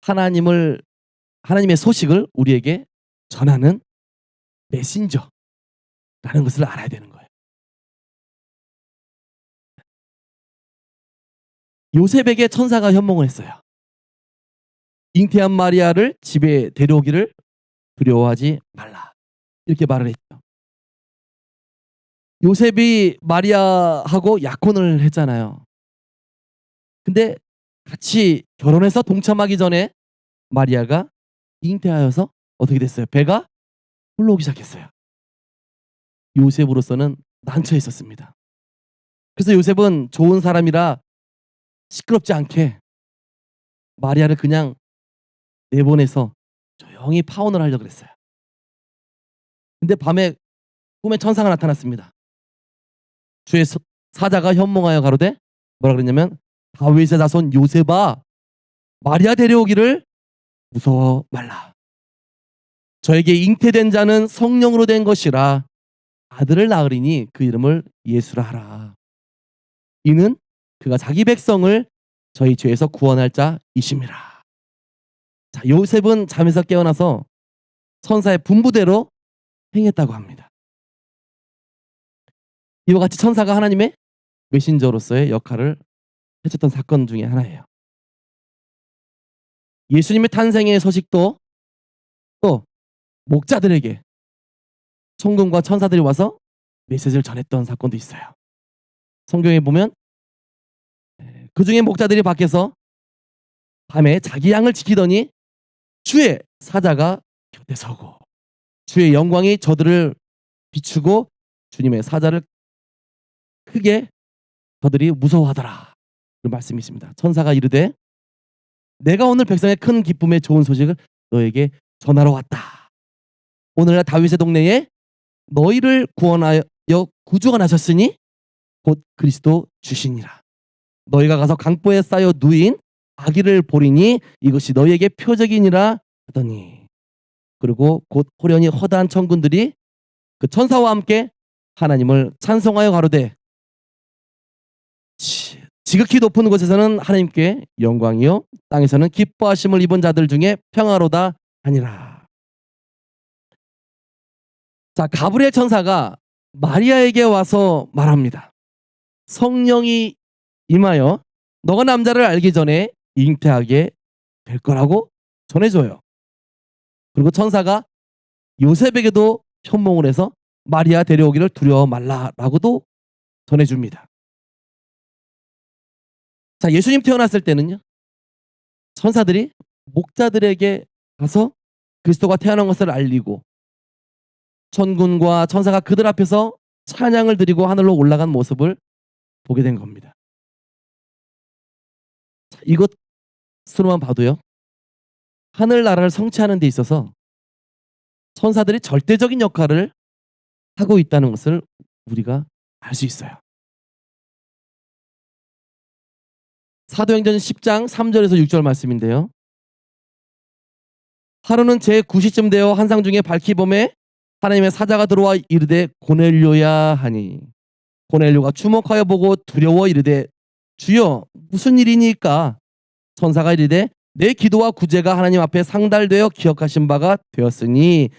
A: 하나님의 소식을 우리에게 전하는 메신저라는 것을 알아야 되는 거예요. 요셉에게 천사가 현몽을 했어요. 잉태한 마리아를 집에 데려오기를 두려워하지 말라, 이렇게 말을 했죠. 요셉이 마리아하고 약혼을 했잖아요. 근데 같이 결혼해서 동참하기 전에 마리아가 잉태하여서 어떻게 됐어요? 배가 불러오기 시작했어요. 요셉으로서는 난처해 있었습니다. 그래서 요셉은 좋은 사람이라 시끄럽지 않게 마리아를 그냥 내보내서 조용히 파혼을 하려고 그랬어요. 근데 밤에 꿈에 천사가 나타났습니다. 주의 사자가 현몽하여 가로되, 뭐라 그랬냐면, 다윗의 자손 요셉아, 마리아 데려오기를 무서워 말라. 저에게 잉태된 자는 성령으로 된 것이라 아들을 낳으리니 그 이름을 예수라 하라. 이는 그가 자기 백성을 저희 죄에서 구원할 자이심이라. 자, 요셉은 잠에서 깨어나서 천사의 분부대로 행했다고 합니다. 이와 같이 천사가 하나님의 메신저로서의 역할을 해줬던 사건 중에 하나예요. 예수님의 탄생의 소식도 또 목자들에게 천군과 천사들이 와서 메시지를 전했던 사건도 있어요. 성경에 보면 그 중에 목자들이 밖에서 밤에 자기 양을 지키더니 주의 사자가 곁에 서고 주의 영광이 저들을 비추고 주님의 사자를 크게 저들이 무서워하더라, 그런 말씀이 있습니다. 천사가 이르되, 내가 오늘 백성의 큰 기쁨의 좋은 소식을 너에게 전하러 왔다. 오늘날 다윗의 동네에 너희를 구원하여 구주가 나셨으니 곧 그리스도 주시니라. 너희가 가서 강보에 쌓여 누인 아기를 보리니 이것이 너희에게 표적이니라 하더니, 그리고 곧 호련히 허다한 천군들이 그 천사와 함께 하나님을 찬송하여 가로되, 지극히 높은 곳에서는 하나님께 영광이요 땅에서는 기뻐하심을 입은 자들 중에 평화로다 하니라. 자, 가브리엘 천사가 마리아에게 와서 말합니다. 성령이 임하여 너가 남자를 알기 전에 잉태하게 될 거라고 전해줘요. 그리고 천사가 요셉에게도 현몽을 해서 마리아 데려오기를 두려워 말라라고도 전해줍니다. 자, 예수님 태어났을 때는요, 천사들이 목자들에게 가서 그리스도가 태어난 것을 알리고 천군과 천사가 그들 앞에서 찬양을 드리고 하늘로 올라간 모습을 보게 된 겁니다. 자, 이것으로만 봐도요, 하늘나라를 성취하는 데 있어서 천사들이 절대적인 역할을 하고 있다는 것을 우리가 알 수 있어요. 사도행전 10장 3절에서 6절 말씀인데요. 하루는 제 9시쯤 되어 환상 중에 밝히 봄에 하나님의 사자가 들어와 이르되 고넬료야 하니, 고넬료가 주목하여 보고 두려워 이르되 주여 무슨 일이니까? 천사가 이르되 내 기도와 구제가 하나님 앞에 상달되어 기억하신 바가 되었으니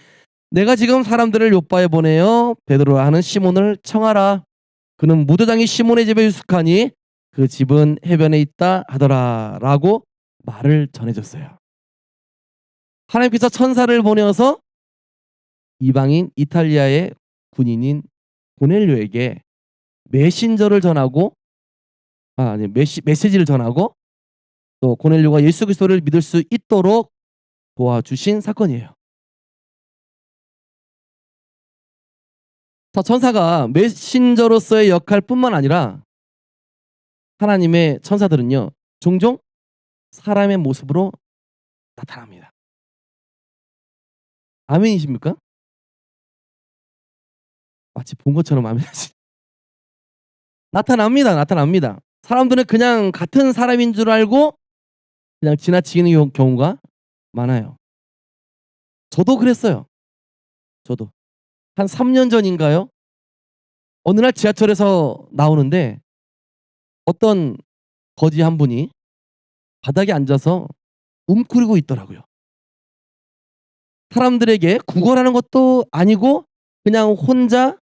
A: 내가 지금 사람들을 요바에 보내어 베드로라 하는 시몬을 청하라. 그는 무도장이 시몬의 집에 유숙하니 그 집은 해변에 있다 하더라 라고 말을 전해줬어요. 하나님께서 천사를 보내어서 이방인 이탈리아의 군인인 고넬료에게 메신저를 전하고 메시지를 전하고 또 고넬료가 예수 그리스도를 믿을 수 있도록 도와주신 사건이에요. 자, 천사가 메신저로서의 역할뿐만 아니라 하나님의 천사들은요, 종종 사람의 모습으로 나타납니다. 아멘이십니까? 마치 본 것처럼 아멘하시. 나타납니다. 사람들은 그냥 같은 사람인 줄 알고 그냥 지나치는 경우가 많아요. 저도 그랬어요. 저도. 한 3년 전인가요? 어느 날 지하철에서 나오는데 어떤 거지 한 분이 바닥에 앉아서 움츠리고 있더라고요. 사람들에게 구걸하는 것도 아니고 그냥 혼자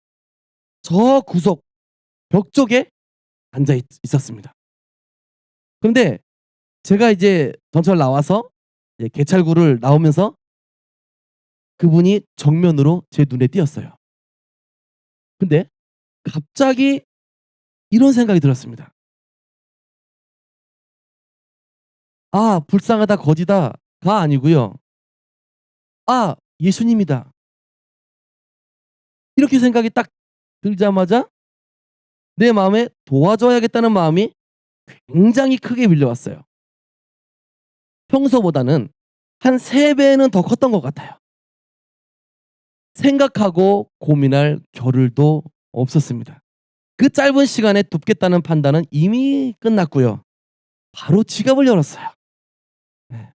A: 저 구석 벽 쪽에 앉아 있었습니다. 그런데 제가 이제 전철 나와서 이제 개찰구를 나오면서 그분이 정면으로 제 눈에 띄었어요. 근데 갑자기 이런 생각이 들었습니다. 아, 불쌍하다 거지다가 아니고요. 아, 예수님이다. 이렇게 생각이 딱 들자마자 내 마음에 도와줘야겠다는 마음이 굉장히 크게 밀려왔어요. 평소보다는 한 3배는 더 컸던 것 같아요. 생각하고 고민할 겨를도 없었습니다. 그 짧은 시간에 돕겠다는 판단은 이미 끝났고요. 바로 지갑을 열었어요. 네.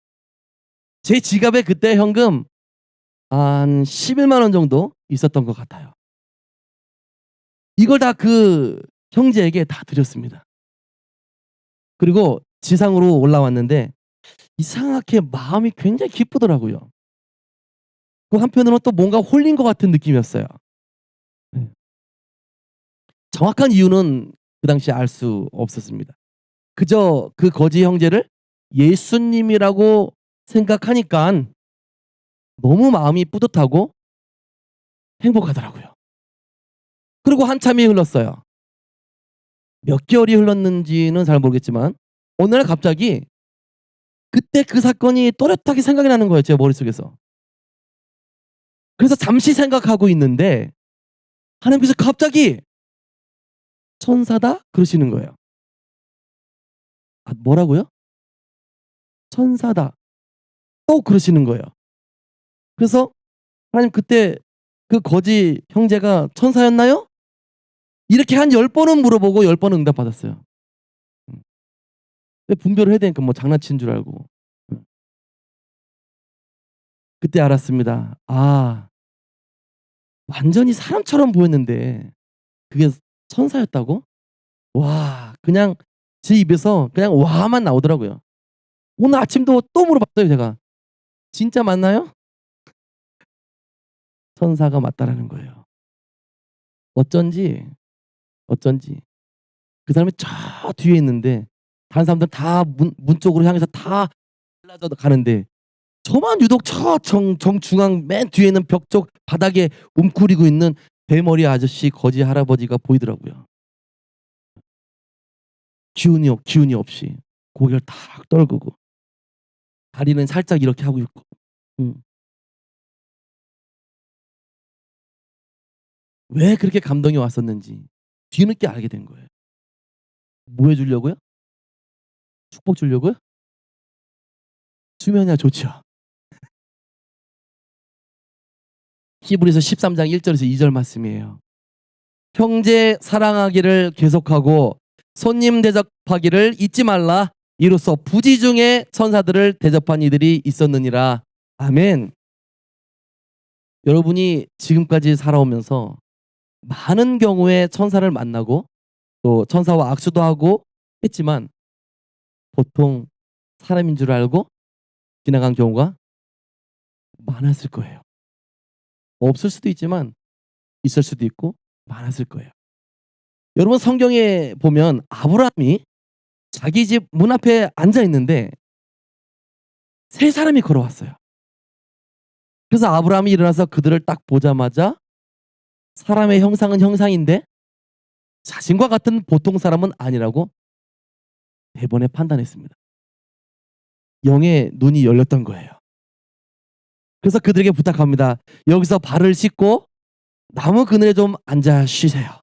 A: 제 지갑에 그때 현금 한 11만 원 정도 있었던 것 같아요. 이걸 다 그 형제에게 다 드렸습니다. 그리고 지상으로 올라왔는데 이상하게 마음이 굉장히 기쁘더라고요. 그 한편으로는 또 뭔가 홀린 것 같은 느낌이었어요. 네. 정확한 이유는 그 당시에 알 수 없었습니다. 그저 그 거지 형제를 예수님이라고 생각하니깐 너무 마음이 뿌듯하고 행복하더라고요. 그리고 한참이 흘렀어요. 몇 개월이 흘렀는지는 잘 모르겠지만 어느 날 갑자기 그때 그 사건이 또렷하게 생각이 나는 거예요, 제 머릿속에서. 그래서 잠시 생각하고 있는데 하나님께서 갑자기 "천사다?" 그러시는 거예요. 아, 뭐라고요? "천사다." 또 그러시는 거예요. 그래서 "하나님 그때 그 거지 형제가 천사였나요?" 이렇게 한 10번은 물어보고 10번은 응답받았어요. 음. 분별을 해야 되니까 뭐 장난친 줄 알고. 음. 그때 알았습니다. 아, 완전히 사람처럼 보였는데 그게 천사였다고? 와, 그냥 제 입에서 그냥 와만 나오더라고요. 오늘 아침도 또 물어봤어요, 제가. "진짜 맞나요?" 천사가 맞다라는 거예요. 어쩐지, 어쩐지 그 사람이 저 뒤에 있는데 다른 사람들은 다 문 쪽으로 향해서 다 갈라져 가는데 저만 유독 저 정중앙 맨 뒤에 있는 벽 쪽 바닥에 움츠리고 있는 대머리 아저씨 거지 할아버지가 보이더라고요. 기운이 없이 고개를 탁 떨구고 다리는 살짝 이렇게 하고 있고. 음. 왜 그렇게 감동이 왔었는지 뒤늦게 알게 된 거예요. 뭐 해 주려고요? 축복 주려고요? 주면야 좋죠. 히브리서 13장 1절에서 2절 말씀이에요. 형제 사랑하기를 계속하고 손님 대접하기를 잊지 말라. 이로써 부지 중에 천사들을 대접한 이들이 있었느니라. 아멘. 여러분이 지금까지 살아오면서 많은 경우에 천사를 만나고 또 천사와 악수도 하고 했지만 보통 사람인 줄 알고 지나간 경우가 많았을 거예요. 없을 수도 있지만 있을 수도 있고 많았을 거예요. 여러분 성경에 보면 아브라함이 자기 집 문 앞에 앉아 있는데 세 사람이 걸어왔어요. 그래서 아브라함이 일어나서 그들을 딱 보자마자 사람의 형상은 형상인데 자신과 같은 보통 사람은 아니라고 대번에 판단했습니다. 영의 눈이 열렸던 거예요. 그래서 그들에게 부탁합니다. 여기서 발을 씻고 나무 그늘에 좀 앉아 쉬세요.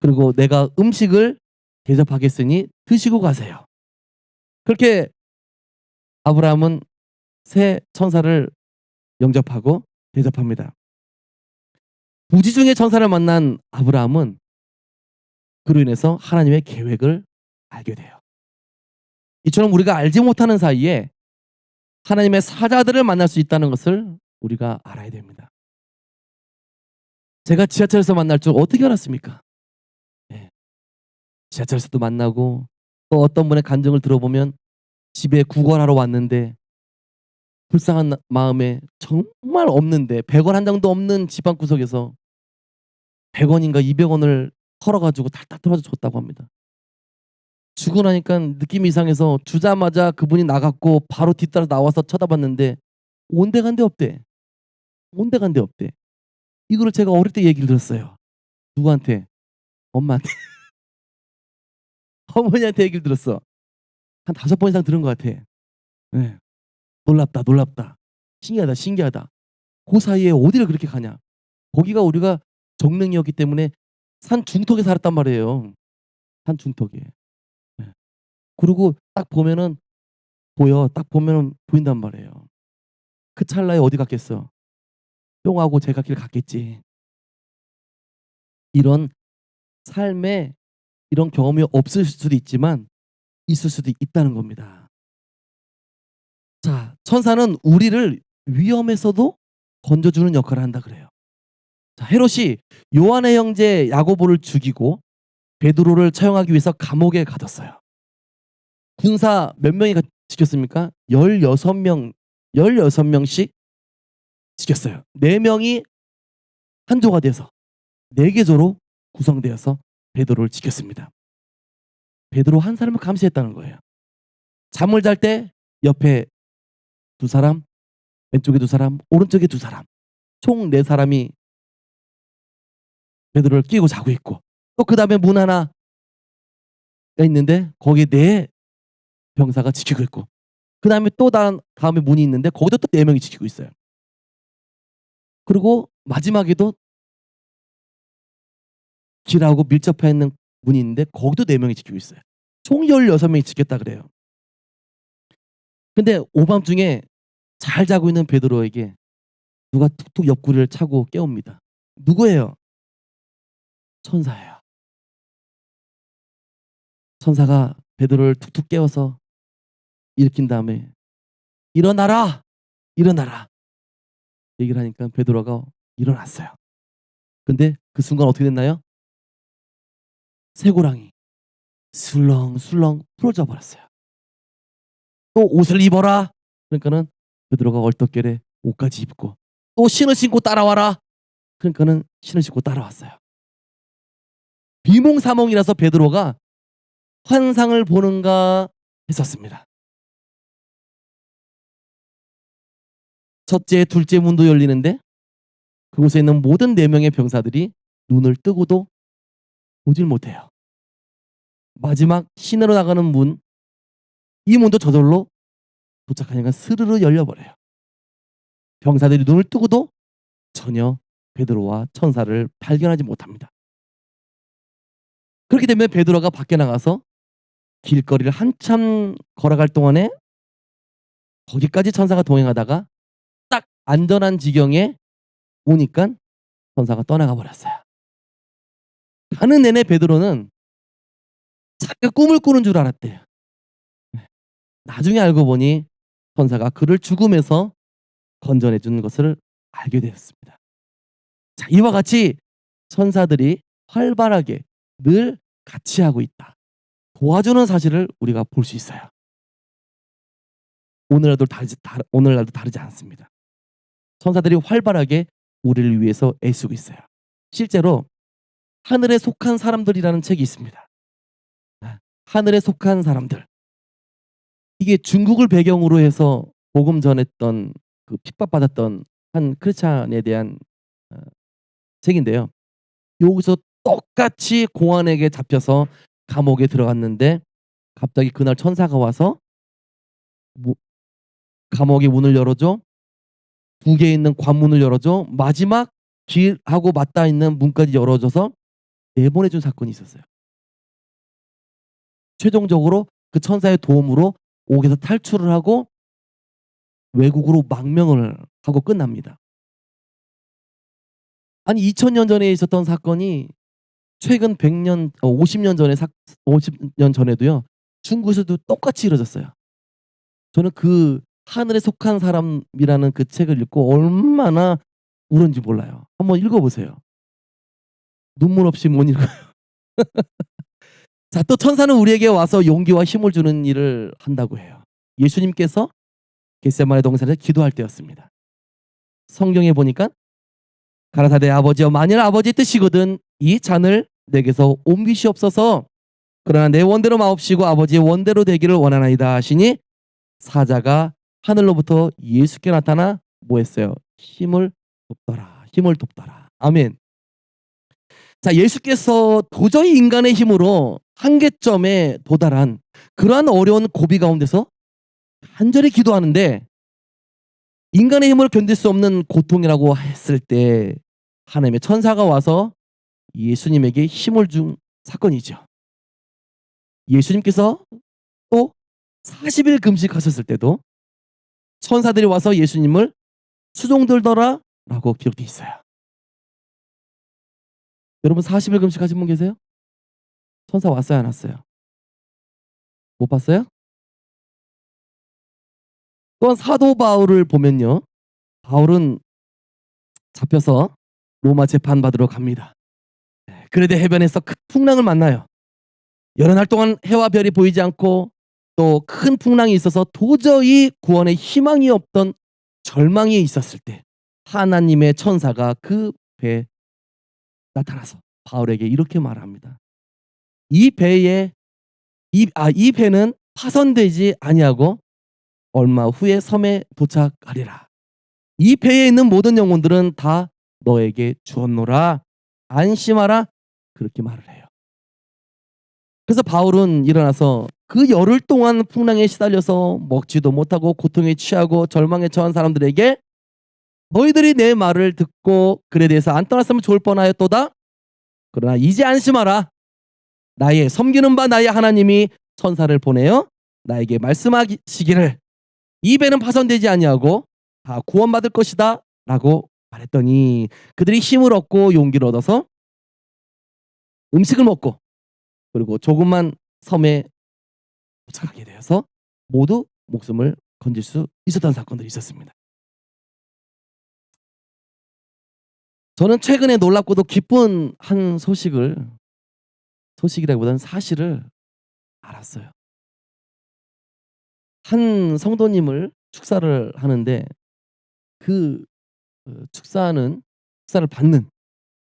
A: 그리고 내가 음식을 대접하겠으니 드시고 가세요. 그렇게 아브라함은 새 천사를 영접하고 대접합니다. 부지 중에 천사를 만난 아브라함은 그로 인해서 하나님의 계획을 알게 돼요. 이처럼 우리가 알지 못하는 사이에 하나님의 사자들을 만날 수 있다는 것을 우리가 알아야 됩니다. 제가 지하철에서 만날 줄 어떻게 알았습니까? 네. 지하철에서도 만나고 또 어떤 분의 간증을 들어보면 집에 구걸하러 왔는데 불쌍한 마음에 정말 없는데 100원 한 장도 없는 집 한 구석에서 100원인가 200원을 털어가지고 탈탈 털어서 줬다고 합니다. 주고 나니까 느낌이 이상해서 주자마자 그분이 나갔고 바로 뒤따라 나와서 쳐다봤는데 온데간데 없대. 온데간데 없대. 이거를 제가 어릴 때 얘기를 들었어요. 누구한테? 엄마한테. 어머니한테 얘기를 들었어. 한 5번 이상 들은 것 같아. 네. 놀랍다, 놀랍다. 신기하다, 신기하다. 그 사이에 어디를 그렇게 가냐. 거기가 우리가 정릉이었기 때문에 산 중턱에 살았단 말이에요. 산 중턱에. 네. 그리고 딱 보면은 보여. 딱 보면은 보인단 말이에요. 그 찰나에 어디 갔겠어? 뿅하고 제가 길 갔겠지. 이런 삶에 이런 경험이 없을 수도 있지만 있을 수도 있다는 겁니다. 자, 천사는 우리를 위험에서도 건져주는 역할을 한다 그래요. 자, 헤롯이 요한의 형제 야고보를 죽이고 베드로를 처형하기 위해서 감옥에 가뒀어요. 군사 몇 명이 지켰습니까? 16명, 16명씩 지켰어요. 4명이 한 조가 돼서 4개 조로 구성되어서 베드로를 지켰습니다. 베드로 한 사람을 감시했다는 거예요. 잠을 잘 때 옆에 2사람, 왼쪽에 2사람, 오른쪽에 2사람, 총 4사람이 베드로를 끼고 자고 있고 또 그 다음에 문 하나가 있는데 거기에 4 병사가 지키고 있고 그 다음에 또 다음에 문이 있는데 거기도 또 4명이 지키고 있어요. 그리고 마지막에도 길하고 밀접해 있는 문이 있는데 거기도 4명이 지키고 있어요. 총 16명이 지켰다 그래요. 근데 오밤중에 잘 자고 있는 베드로에게 누가 툭툭 옆구리를 차고 깨웁니다. 누구예요? 천사예요. 천사가 베드로를 툭툭 깨워서 일으킨 다음에 일어나라! 일어나라! 얘기를 하니까 베드로가 일어났어요. 근데 그 순간 어떻게 됐나요? 쇠고랑이 술렁술렁 풀어져 버렸어요. 또 옷을 입어라. 그러니까는 베드로가 얼떨결에 옷까지 입고 또 신을 신고 따라와라. 그러니까는 신을 신고 따라왔어요. 비몽사몽이라서 베드로가 환상을 보는가 했었습니다. 첫째, 둘째 문도 열리는데 그곳에 있는 모든 4명의 병사들이 눈을 뜨고도 보질 못해요. 마지막 시내로 나가는 문, 이 문도 저절로 도착하니까 스르르 열려버려요. 병사들이 눈을 뜨고도 전혀 베드로와 천사를 발견하지 못합니다. 그렇게 되면 베드로가 밖에 나가서 길거리를 한참 걸어갈 동안에 거기까지 천사가 동행하다가 딱 안전한 지경에 오니까 천사가 떠나가 버렸어요. 가는 내내 베드로는 자기가 꿈을 꾸는 줄 알았대요. 나중에 알고 보니 천사가 그를 죽음에서 건져내 준 것을 알게 되었습니다. 자, 이와 같이 천사들이 활발하게 늘 같이 하고 있다. 도와주는 사실을 우리가 볼 수 있어요. 오늘날도 다르지 않습니다. 천사들이 활발하게 우리를 위해서 애쓰고 있어요. 실제로 하늘에 속한 사람들이라는 책이 있습니다. 하늘에 속한 사람들. 이게 중국을 배경으로 해서 복음 전했던 그 핍박받았던 한 크리스찬에 대한 어 책인데요. 여기서 똑같이 공안에게 잡혀서 감옥에 들어갔는데 갑자기 그날 천사가 와서 무 감옥의 문을 열어줘. 두 개 있는 관문을 열어줘. 마지막 길하고 맞닿아 있는 문까지 열어줘서 내보내 준 사건이 있었어요. 최종적으로 그 천사의 도움으로 옥에서 탈출을 하고 외국으로 망명을 하고 끝납니다. 아니 2000년 전에 있었던 사건이 최근 100년 50년 전에 50년 전에도요. 중국에서도 똑같이 이루어졌어요. 저는 그 하늘에 속한 사람이라는 그 책을 읽고 얼마나 울었는지 몰라요. 한번 읽어 보세요. 눈물 없이 못 읽어요. 자, 또 천사는 우리에게 와서 용기와 힘을 주는 일을 한다고 해요. 예수님께서 겟세마네 동산에서 기도할 때였습니다. 성경에 보니까 가라사대 아버지여 만일 아버지의 뜻이거든 이 잔을 내게서 옮기시옵소서. 그러나 내 원대로 마옵시고 아버지의 원대로 되기를 원하나이다 하시니 사자가 하늘로부터 예수께 나타나 뭐 했어요? 힘을 돕더라. 힘을 돕더라. 아멘. 자, 예수께서 도저히 인간의 힘으로 한계점에 도달한 그러한 어려운 고비 가운데서 간절히 기도하는데 인간의 힘으로 견딜 수 없는 고통이라고 했을 때 하나님의 천사가 와서 예수님에게 힘을 준 사건이죠. 예수님께서 또 40일 금식하셨을 때도 천사들이 와서 예수님을 수종들더라라고 기록되어 있어요. 여러분 40일 금식하신 분 계세요? 천사 왔어요, 안 왔어요? 못 봤어요? 또한 사도 바울을 보면요. 바울은 잡혀서 로마 재판받으러 갑니다. 그레데 해변에서 큰 풍랑을 만나요. 여러 날 동안 해와 별이 보이지 않고 또 큰 풍랑이 있어서 도저히 구원의 희망이 없던 절망이 있었을 때 하나님의 천사가 그 배에 나타나서 바울에게 이렇게 말합니다. 이 배에 이 배는 파손되지 아니하고 얼마 후에 섬에 도착하리라. 이 배에 있는 모든 영혼들은 다 너에게 주었노라. 안심하라. 그렇게 말을 해요. 그래서 바울은 일어나서 그 열흘 동안 풍랑에 시달려서 먹지도 못하고 고통에 취하고 절망에 처한 사람들에게 너희들이 내 말을 듣고 그에 대해서 안 떠났으면 좋을 뻔하였도다. 그러나 이제 안심하라. 나의 섬기는 바 나의 하나님이 천사를 보내어 나에게 말씀하시기를 이 배는 파손되지 아니하고 다 구원받을 것이다 라고 말했더니 그들이 힘을 얻고 용기를 얻어서 음식을 먹고 그리고 조그만 섬에 도착하게 되어서 모두 목숨을 건질 수 있었던 사건들이 있었습니다. 저는 최근에 놀랍고도 기쁜 한 소식이라기보다는 사실을 알았어요. 한 성도님을 축사를 하는데 그 축사를 받는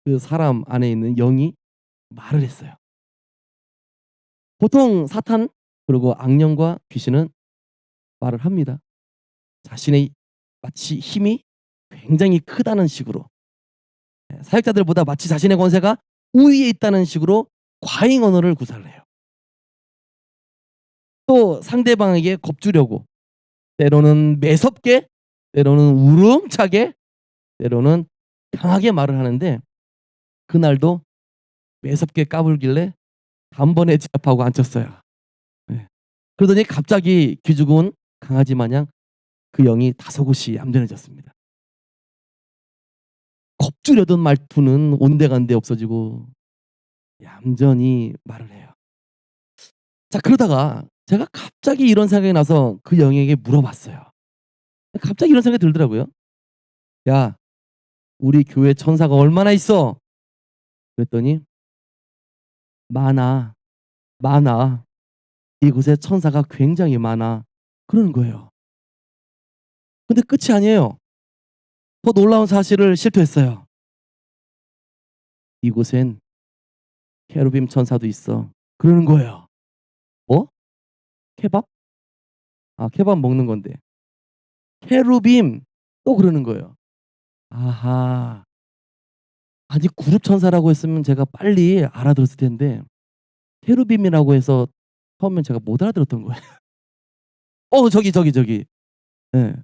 A: 그 사람 안에 있는 영이 말을 했어요. 보통 사탄 그리고 악령과 귀신은 말을 합니다. 자신의 마치 힘이 굉장히 크다는 식으로 사역자들보다 마치 자신의 권세가 우위에 있다는 식으로 과잉 언어를 구사를 해요. 또 상대방에게 겁주려고 때로는 매섭게 때로는 우렁차게 때로는 강하게 말을 하는데 그날도 매섭게 까불길래 단번에 제압하고 앉혔어요. 네. 그러더니 갑자기 기죽은 강아지 마냥 그 영이 다소곳이 얌전해졌습니다. 겁주려던 말투는 온데간데 없어지고 얌전히 말을 해요. 자, 그러다가 제가 갑자기 이런 생각이 나서 그 영에게 물어봤어요. 갑자기 이런 생각이 들더라고요. 야, 우리 교회 천사가 얼마나 있어? 그랬더니 많아. 이곳에 천사가 굉장히 많아. 그러는 거예요. 근데 끝이 아니에요. 더 놀라운 사실을 실토했어요. 이곳엔 케루빔 천사도 있어. 그러는 거예요. 뭐? 케밥? 아, 케밥 먹는 건데. 케루빔 또 그러는 거예요. 아하. 아니 그룹 천사라고 했으면 제가 빨리 알아들었을 텐데 케루빔이라고 해서 처음엔 제가 못 알아들었던 거예요. 저기. 예.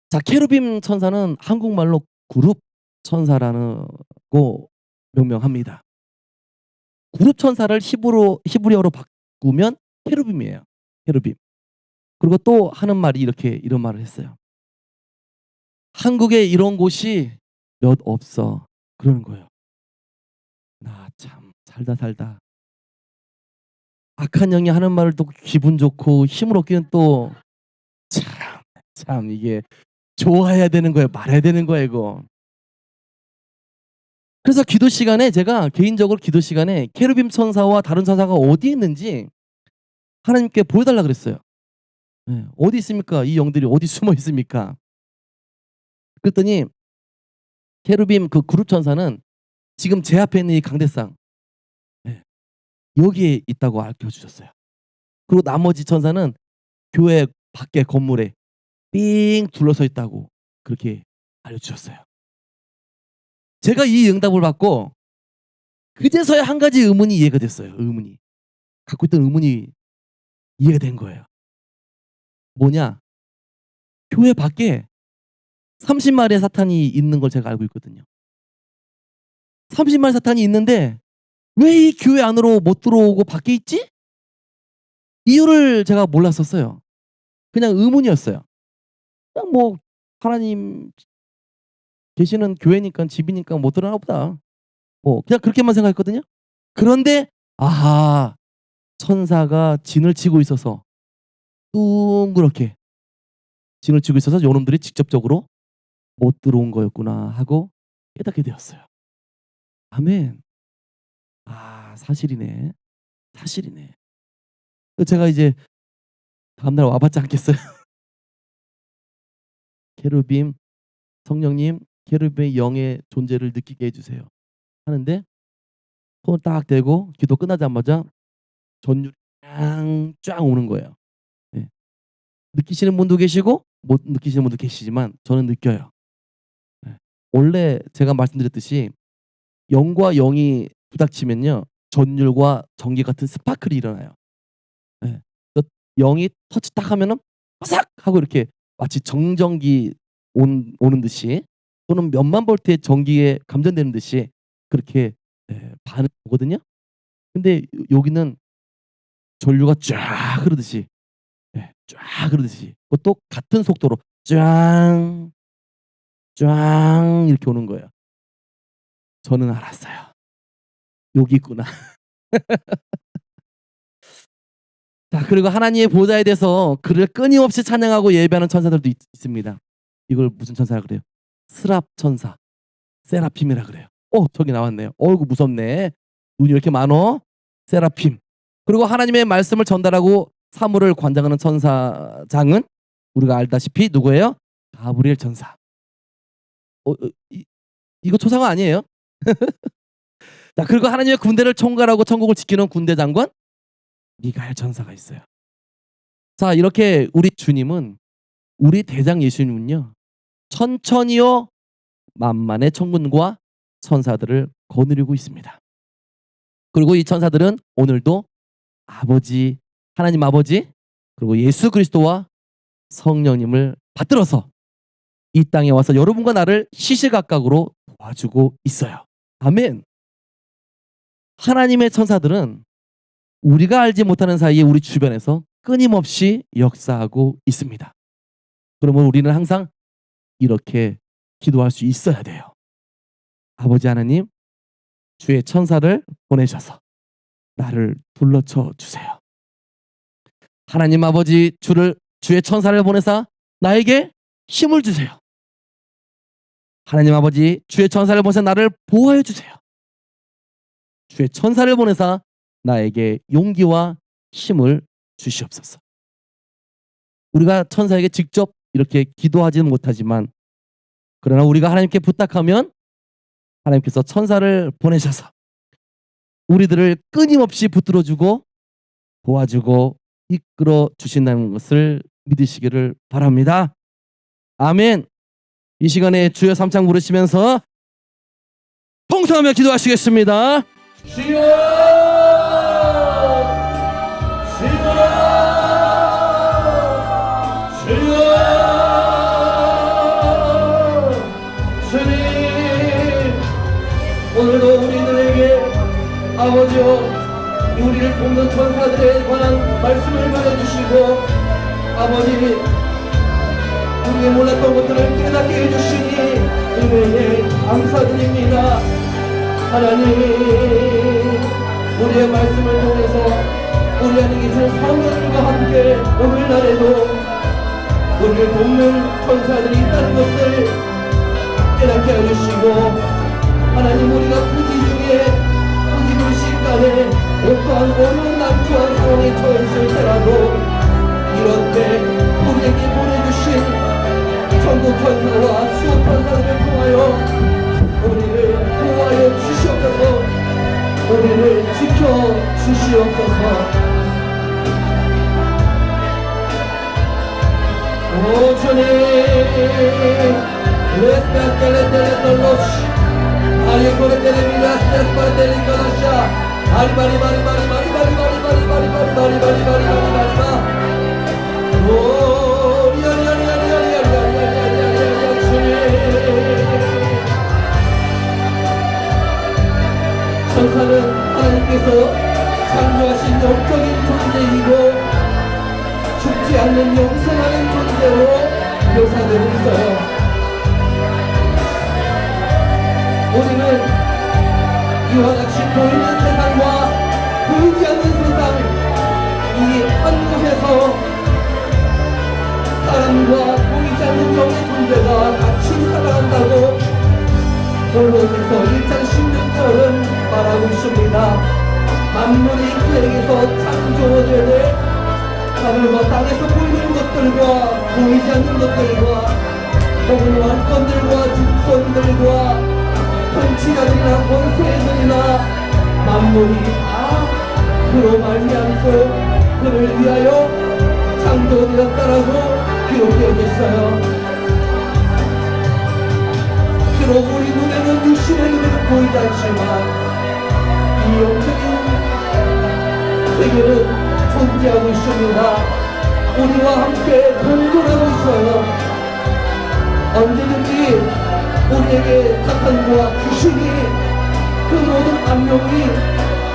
A: 자, 케루빔 천사는 한국말로 그룹 천사라고 명명합니다. 그룹 천사를 히브리어로 바꾸면 케루빔이에요. 케루빔. 그리고 또 하는 말이 이런 말을 했어요. 한국에 이런 곳이 몇 없어. 그러는 거예요. 나 참 살다 악한 영이 하는 말을 또 기분 좋고 힘을 얻기는 또 참 이게 좋아해야 되는 거예요. 말해야 되는 거예요, 이거. 그래서 기도 시간에 제가 개인적으로 기도 시간에 케루빔 천사와 다른 천사가 어디에 있는지 하나님께 보여달라 그랬어요. 예. 어디 있습니까? 이 영들이 어디 숨어 있습니까? 그랬더니 케루빔 그 그룹 천사는 지금 제 앞에 있는 이 강대상, 예, 여기에 있다고 알려주셨어요. 그리고 나머지 천사는 교회 밖에 건물에 삥 둘러서 있다고 그렇게 알려주셨어요. 제가 이 응답을 받고 그제서야 한 가지 의문이 이해가 됐어요. 의문이. 갖고 있던 의문이 이해가 된 거예요. 뭐냐? 교회 밖에 30마리의 사탄이 있는 걸 제가 알고 있거든요. 30마리 사탄이 있는데 왜 이 교회 안으로 못 들어오고 밖에 있지? 이유를 제가 몰랐었어요. 그냥 의문이었어요. 그냥 뭐 하나님 계시는 교회니까 집이니까 못 들어오나 보다. 뭐 그냥 그렇게만 생각했거든요. 그런데 아하, 천사가 진을 치고 있어서 둥그렇게 진을 치고 있어서 요놈들이 직접적으로 못 들어온 거였구나 하고 깨닫게 되었어요. 아멘. 아, 사실이네. 사실이네. 제가 이제 다음날 와봤지 않겠어요? 케루빔, 성령님, 케루빔의 영의 존재를 느끼게 해주세요. 하는데 손을 딱 대고 기도 끝나자마자 전율이 쫙 오는 거예요. 예. 느끼시는 분도 계시고 못 느끼시는 분도 계시지만 저는 느껴요. 예. 원래 제가 말씀드렸듯이 영과 영이 부닥치면요, 전율과 전기 같은 스파클이 일어나요. 예. 영이 터치 딱 하면은 화삭 하고 이렇게 마치 정전기 오는 듯이 또는 몇만 볼트의 전기에 감전되는 듯이 그렇게, 예, 반응이 오거든요. 근데 여기는 전류가 쫙 흐르듯이, 예, 쫙 흐르듯이 그것도 같은 속도로 쫙 이렇게 오는 거예요. 저는 알았어요. 여기 있구나. 자, 그리고 하나님의 보좌에 대해서 그를 끊임없이 찬양하고 예배하는 천사들도 있습니다. 이걸 무슨 천사라 그래요? 스랍 천사, 세라핌이라 그래요. 저기 나왔네요. 어이구 무섭네. 눈이 이렇게 많어? 세라핌. 그리고 하나님의 말씀을 전달하고 사물을 관장하는 천사장은 우리가 알다시피 누구예요? 가브리엘 천사. 어, 어, 이, 이거 초상화 아니에요? 자, 그리고 하나님의 군대를 총괄하고 천국을 지키는 군대 장관 미가엘 천사가 있어요. 자, 이렇게 우리 주님은, 우리 대장 예수님은요, 천천히요 만만의 천군과 천사들을 거느리고 있습니다. 그리고 이 천사들은 오늘도 아버지, 하나님 아버지, 그리고 예수 그리스도와 성령님을 받들어서 이 땅에 와서 여러분과 나를 시시각각으로 도와주고 있어요. 아멘. 하나님의 천사들은 우리가 알지 못하는 사이에 우리 주변에서 끊임없이 역사하고 있습니다. 그러면 우리는 항상 이렇게 기도할 수 있어야 돼요. 아버지 하나님, 주의 천사를 보내셔서 나를 둘러쳐 주세요. 하나님 아버지, 주의 천사를 보내사 나에게 힘을 주세요. 하나님 아버지, 주의 천사를 보내사 나를 보호해 주세요. 주의 천사를 보내사 나에게 용기와 힘을 주시옵소서. 우리가 천사에게 직접 이렇게 기도하지는 못하지만 그러나 우리가 하나님께 부탁하면 하나님께서 천사를 보내셔서 우리들을 끊임없이 붙들어주고 도와주고 이끌어 주신다는 것을 믿으시기를 바랍니다. 아멘. 이 시간에 주여 삼창 부르시면서 통성하며 기도하시겠습니다. 주여, 주여, 주여, 주님, 오늘도 우리들에게 아버지여 우리를 돕는 천사들에 관한 말씀을 말해주시고 아버지 우리의 몰랐던 것들을 깨닫게 해주시니 은혜에 감사드립니다. 하나님 우리의 말씀을 통해서 우리 안에 계신 성령님과 함께 오늘날에도 우리를 돕는 천사들이 있다는 것을 깨닫게 해주시고 하나님 우리가 부지 중에 부지불 시간에 어떠한 어려운 난처한 상황에 처했을 때라도 이런 때 우리에게 보내주신 천국 천사와 수호 천사들을 통하여 우리를 보호하여 주시옵소서. 우리를 지켜 주시옵소서. 오 주님 레스페텔레텔레톨로시 아리코레텔레미라스테스파레텔리카노샤 아리바리바리바리바리바리바리바리바리바리바리바리바리바리바리바리바 오 리아리아리아리아리아리아리아리아리아리아 천사는 하나님께서 창조하신 영적인 존재이고 죽지 않는 영생하는 존재로 묘사되고 있어요. 우리는 이와 같이 보이는 세상과 보이지 않는 세상 이 한 곳에서 사람과 보이지 않는 영의 존재가 같이 살아간다고 골로새서 1장 16절은 말하고 있습니다. 만물이 그에게서 창조되되 하늘과 땅에서 보이는 것들과 보이지 않는 것들과 혹은 왕권들과 주권들과 통치자들이나 권세들이나 만물이 다 그로 말미암고 그를 위하여 창조되었다라고 기록되어 있어요. 비록 우리 눈에는 육신의 눈에는 보이지 않지만 이 영적인 세계는 존재하고 있습니다. 우리와 함께 동존하고 있어요. 언제든지 우리에게 사탄과 귀신이 그 모든 악령이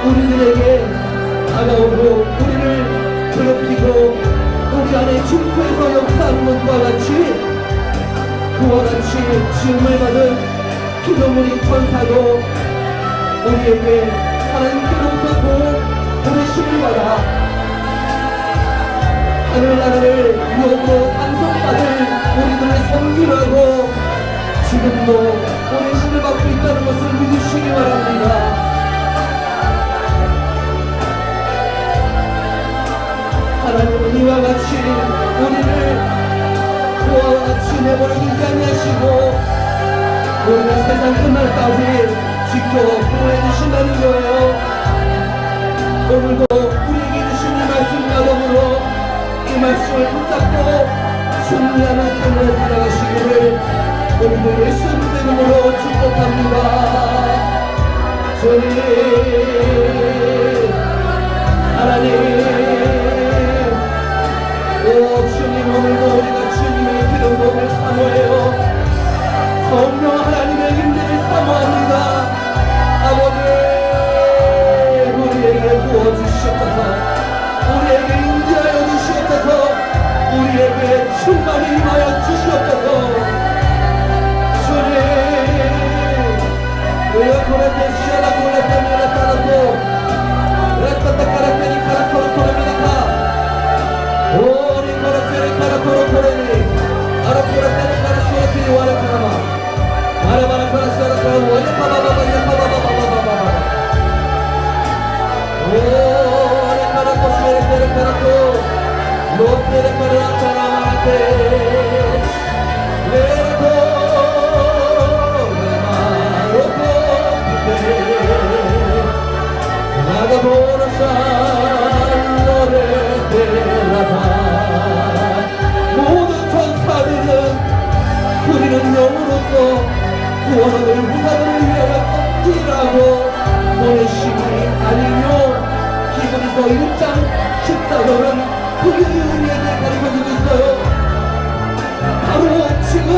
A: 우리들에게 다가오고 우리를 괴롭히고 우리 안에 침투해서 역사하는 것과 같이 그와 같이 지음을 받은 피조물인 천사도 우리에게 하나님께로부터 보내심을 받아 하늘나라를 유업으로 상속받을 우리들을 섬기라고 지금도 보내심을 받고 있다는 것을 믿으시기 바랍니다. 하나님은 이와 같이 우리를 그와 같이 내버려 두지 아니하시고 우리를 세상 끝날까지 지켜 보호해 주신다는 거예요. 오늘도 우리에게 주신 이 말씀과 더불어 이 말씀을 붙잡고 승리하는 삶을 살아가시기를 오늘도 예수 그리스도의 이름으로 축복합니다. 주님 하나님 오 주님 오늘도 우리가 주님의 기름부음을 사모해요. 성령 하나님의 임재를 사모합니다. 아버지 우리에게 부어주시옵소서. 우리에게 임재하여 주시옵소서. 우리에게 충만히 임하여 주시옵소서. 주님 우리가 고레테 시아라 고레테 미라타라고 레스타타 카라테니 카라코르코르
B: 모든 천사들은 우리는 영으로서 구원을 후사들을 위하여 던지라고 보내심이 아니요. 히브리서 1장 14절은 그게 우리에게 가르쳐주고 있어요. 바로 지금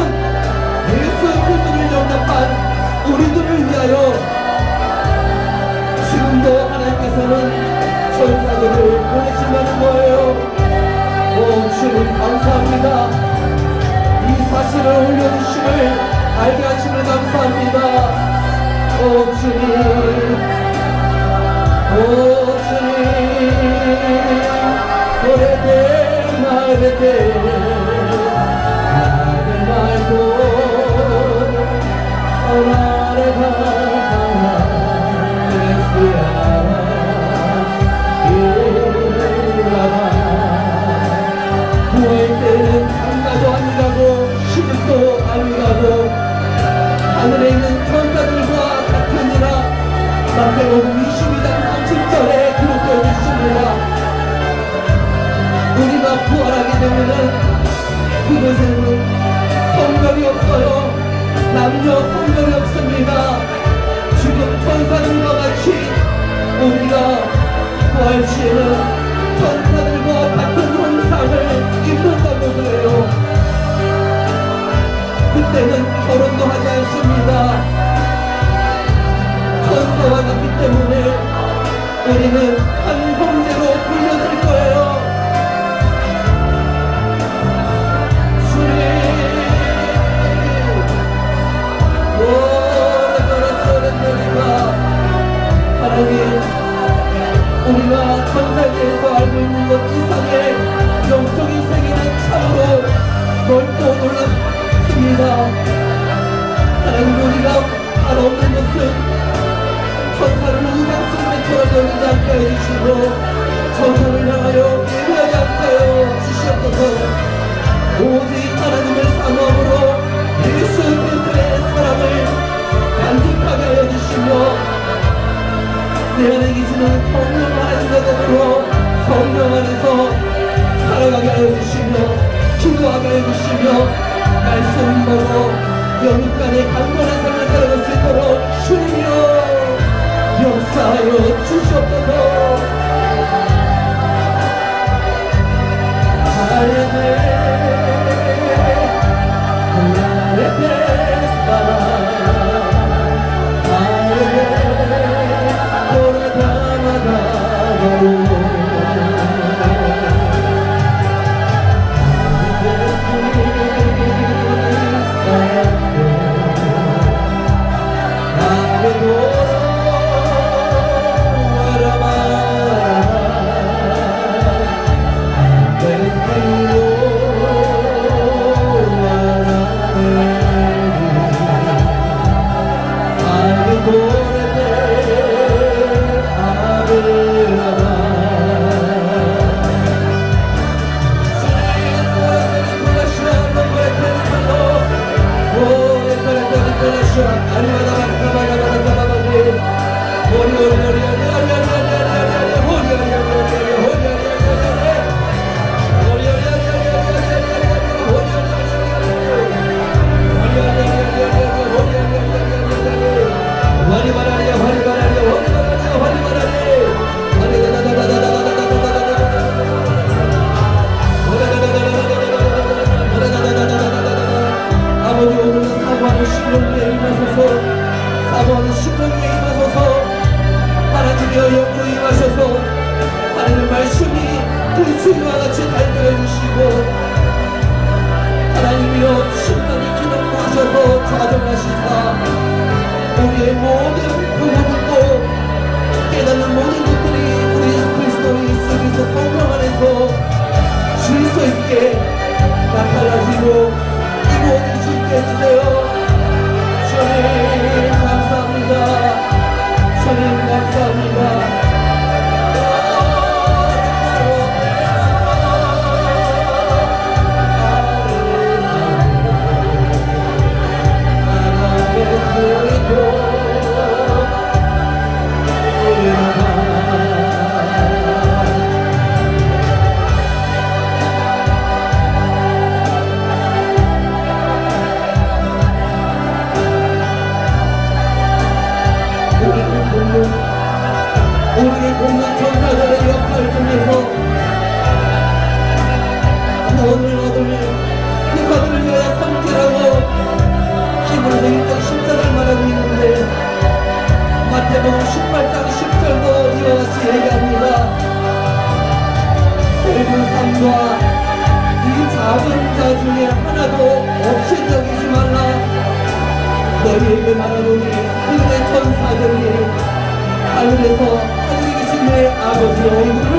B: 예수 그리스도를 영접한 우리들을 위하여 지금도 하나님께서는 천사들을 보내신다는 거예요. 오 주님 감사합니다. 이 사실을 올려주심을 알게 하심을 감사합니다. 오 주님, 오 주님, 오래된 말에 나를 말고 나를 강한 예수야. 구할 때는 장가도 안 가고 시집도 안 가고 하늘에 있는 천사들과 같으니라. 마태복음 22장 30절에 기록되어 있습니다. 우리가 부활하게 되면은 그것에는 성별이 없어요. 남녀 성별이 없습니다. 지금 천사들과 같이 우리가 부활 시에는 천사들과 같은 형상을 입는다고 그래요. 그때는 결혼도 하지 않습니다. 천사와 같기 때문에 우리는 한 형제로 불려질 거예요. 주님, 하나님, 우리가 천사에 대해서 알고 있는 것 이상의 영적인 세계는 참으로 넓고 놀랍습니다. 하나님, 우리가 알아없는 것은 천사를 우상 숭배처럼 여기지 않게 해주시고 천사를 향하여 예배하지 않게 하여 주시옵소서. 오직 하나님의 사모함으로 예수 그리스도의 사랑을 간직하게 하여 주시며 내 안에 계시는 성령 하나님과 더불어 성령 안에서 살아가게 하여 주시며 기도하게 하여 주시며 말씀 보고 영육간의 강건한 삶을 살아갈 수 있도록 주님이여 역사하여 주시옵소서. 사모하는 심령에 임하소서. 하나님이여 영으로 임하셔서 하나님의 말씀이 불수와 같이 달려해 주시고 하나님이여 신령의 기름 부으셔서 좌정하시사 우리의 모든 부모들도 깨닫는 모든 것들이 우리 그리스도 예수께서 성령 안에서 질서 있게 나타나시고 이루어질 수 있게 해주세요. 주님 감사합니다. 주님 감사합니다. 돕는 전사들의 역할 중에서 구원을 얻으며 그사들을 위해 섬기라고 힘으로 생겼던 십자를 말하고 있는데 마태복음 18장 10절도 이와 같이 얘기합니다. 늙은 삶과 이 작은 자 중에 하나도 없이 여기지 말라. 너희에게 말하노니 그들의 천사들이 하늘에서 하늘에 계신 내 아버지의 얼굴을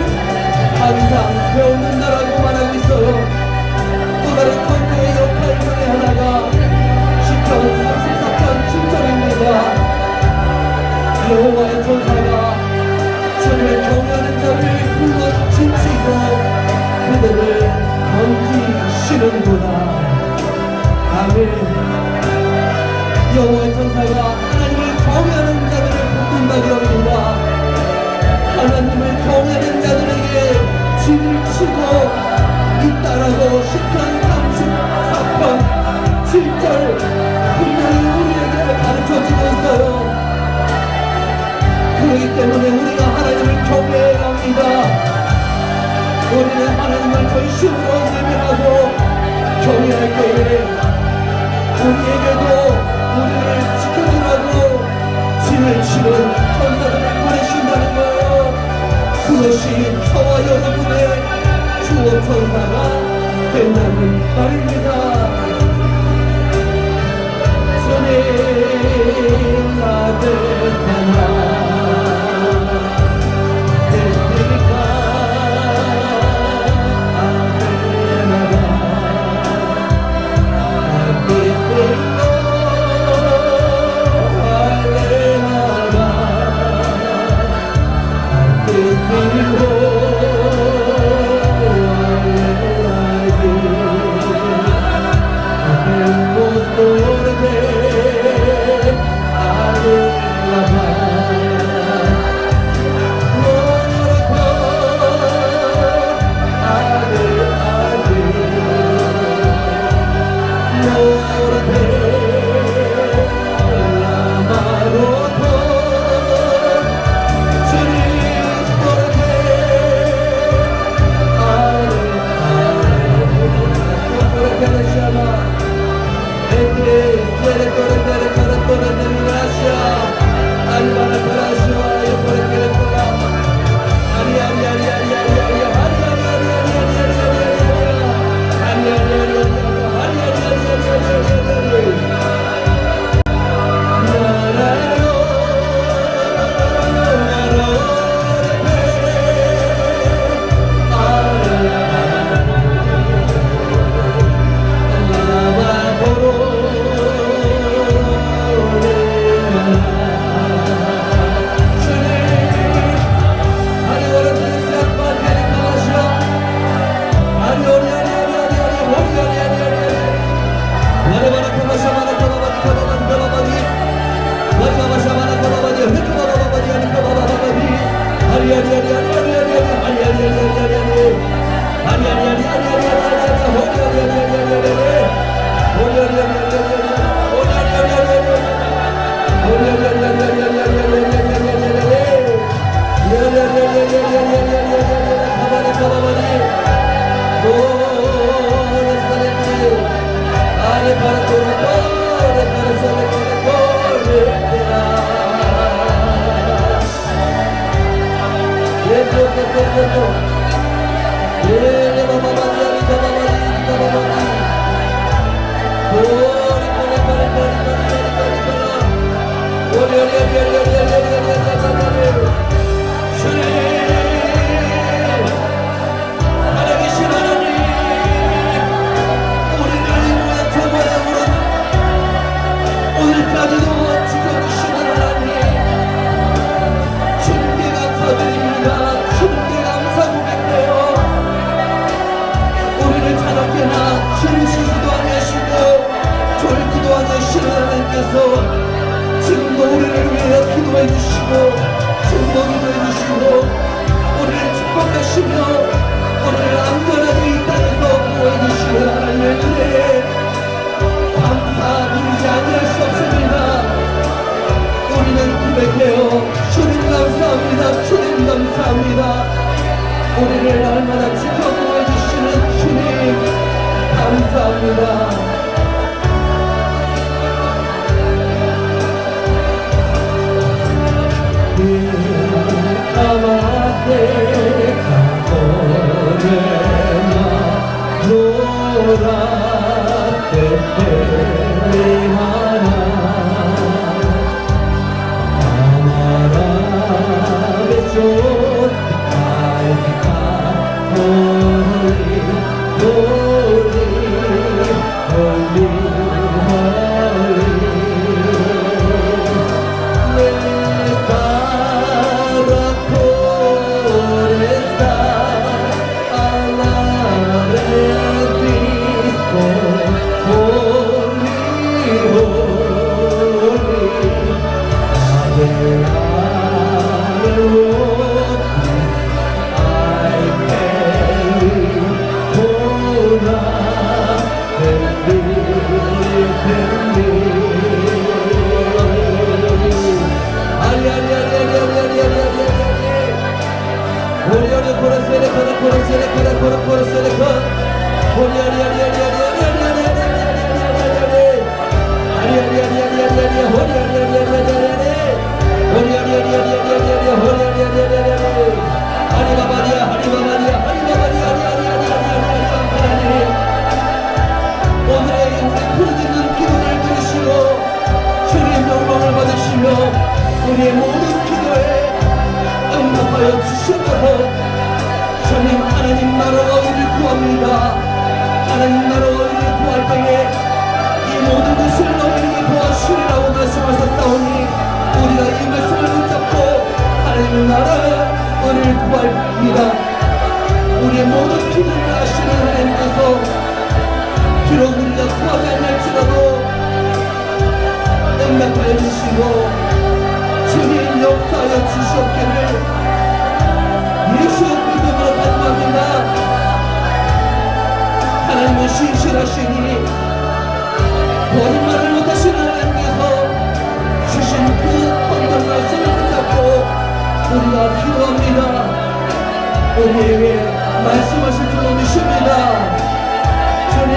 B: 항상 배우는다라고 말하고 있어요. 또 다른 천사의 역할 중에 하나가 시편 34편 7절입니다. 여호와의 천사가 주를 경외하는 자를 불러 지치고 그들을 던지시는구나. 아멘. 여호와의 천사가 하나님을 경외하는 자들을 붙든다고 합니다. 하나님을 경외하는 자들에게 진을 치고 있다라고 시편 34편 7절 분명히 우리에게 가르쳐주고 있어요. 그렇기 때문에 우리가 하나님을 경외해야 합니다. 우리는 하나님을 전심으로 예배하고 경외할 때에 우리에게도 우리를 지켜주라고 진을 치는 천사들을 보내신다는 거예요. 그것이 저와 여러분의 주원 천사가 된다는 말입니다. 주님 나를 지금도 우리를 위해 기도해 주시고 축복도 해주시고 우리를 축복하시며 우리를 안전하게 이 땅에서 구원해 주시는 하나님의 은혜에 감사 부르지 않을 수 없습니다. 우리는 고백해요. 주님 감사합니다. 주님 감사합니다. 우리를 날마다 지켜보고 해주시는 주님 감사합니다. 우리의 모든 기도에 응답하여 주시옵소서. 주님, 하나님 나라가 우리를 구합니다. 하나님 나라가 우리를 구할 때에 이 모든 것을 너희에게 도와주시리라고 말씀하셨사오니 우리가 이 말씀을 붙잡고 하나님 나라가 우리를 구합니다. 우리의 모든 기도를 아시는 하나님께서 비록 우리가 구하지 않을지라도 응답하여 주시고 주님 역사하여 주시옵기를 예수의 믿음으로 간구합니다. 하나님은 신실하시니 거짓말을 못하시는 하나님께서 주신 그 헌금 말씀을 붙잡고 우리가 기도합니다. 우리에게 말씀하실 줄 믿습니다. 주님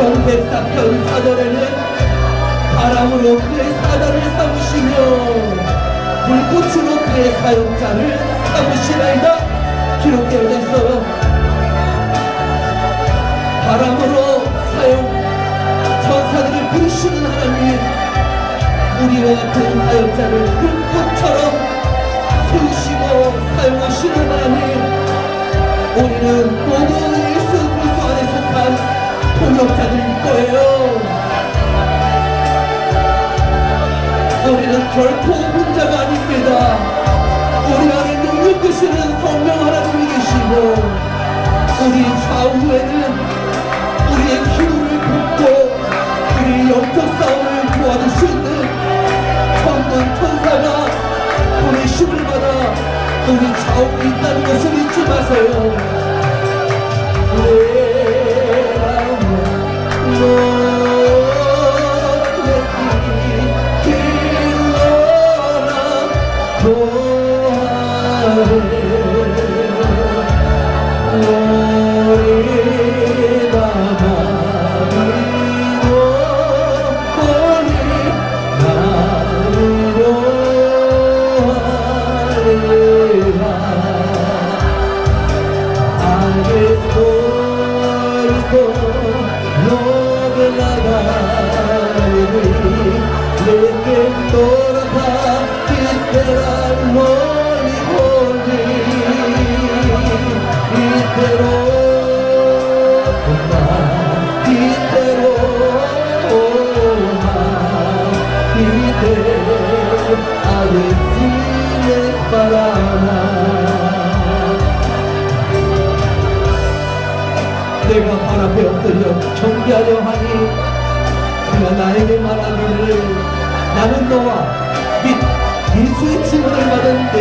B: 시편 104편 4절에는 바람으로 그의 사자를 삼으시며 불꽃으로 그의 사역자를 삼으시나이다 기록되어 있어. 바람으로 사역 천사들을 부르시는 하나님, 우리와 같은 사역자를 불꽃처럼 세우시고 사용하시는 하나님, 우리는 모두 예수 그리스도 안에 속한 동역자들일 거예요. 우리는 결코 혼자가 아닙니다. 우리 안에 능력 되시는 성령 하나님이 계시고, 우리 좌우에는 우리의 기도를 듣고 우리 영적 싸움을 도와줄 수 있는 천군 천사가 우리 힘을 받아 우리 좌우에 있다는 것을 잊지 마세요. 내가 발 앞에 엎드려 경배하려 하니 그가 나에게 말하기를 나는 너와 및 예수의 증언을 받은 내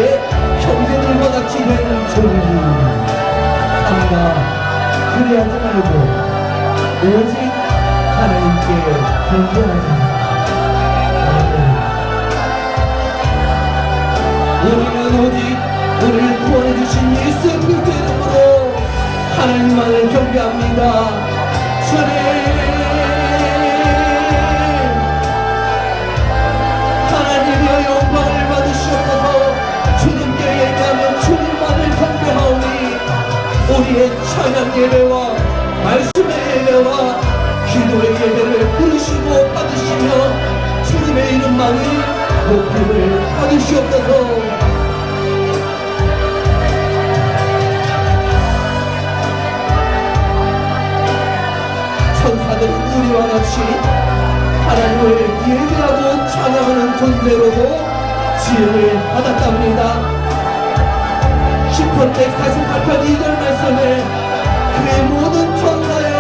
B: 형제들과 같이 되는 종이니 삼가 그리하지 말고 오직 하나님께 경배하자. 우리는 오직 우리를 구원해 주신 예수 그리스도의 이름으로 하나님만을 경배합니다. 주님, 하나님이여 영광을 받으시옵소서. 주님께 예배하며 주님만을 경배하오니 우리의 찬양 예배와 말씀의 예배와 기도의 예배를 부르시고 받으시며 주님의 이름만을 높임을 받으시옵소서. 천사들은 우리와 같이 하나님을 예배하고 찬양하는 존재로도 지음을 받았답니다. 시편 148편 2절 말씀에 그의 모든 천사여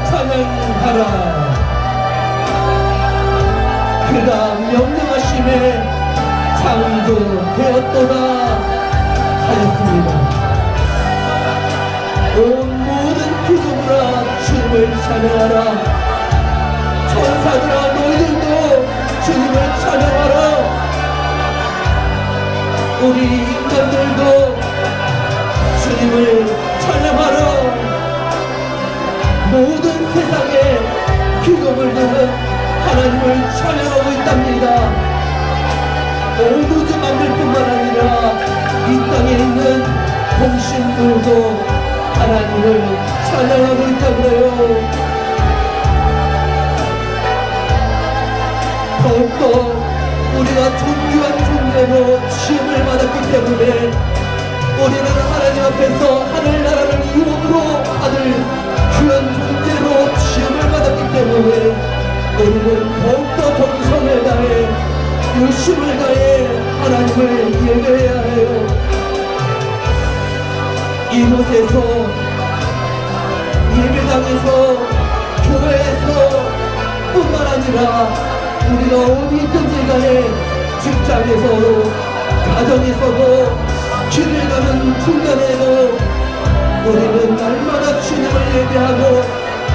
B: 찬양하라. 그가 명령하심에 창조되었도다 하였습니다. 온 모든 피조물아 주님을 찬양하라. 천사들아 너희들도 주님을 찬양하라. 우리 인간들도 주님을 찬양하라. 모든 세상에 피조물들은 하나님을 찬양하고 있답니다. 온 우주 만물뿐만 아니라 이 땅에 있는 동신들도 하나님을 찬양하고 있다고요. 더욱더 우리가 존귀한 존재로 시험을 받았기 때문에 우리는 하나님 앞에서 하늘나라를 유업으로 받을 귀한 존재로 시험을 받았기 때문에 우리는 더욱더 정성을 다해 열심을 다해 하나님을 예배해야 해요. 이곳에서 예배당에서 교회에서 뿐만 아니라 우리가 어디 있든지 간에 직장에서도 가정에서도 길을 가는 중간에도 우리는 날마다 주님을 예배하고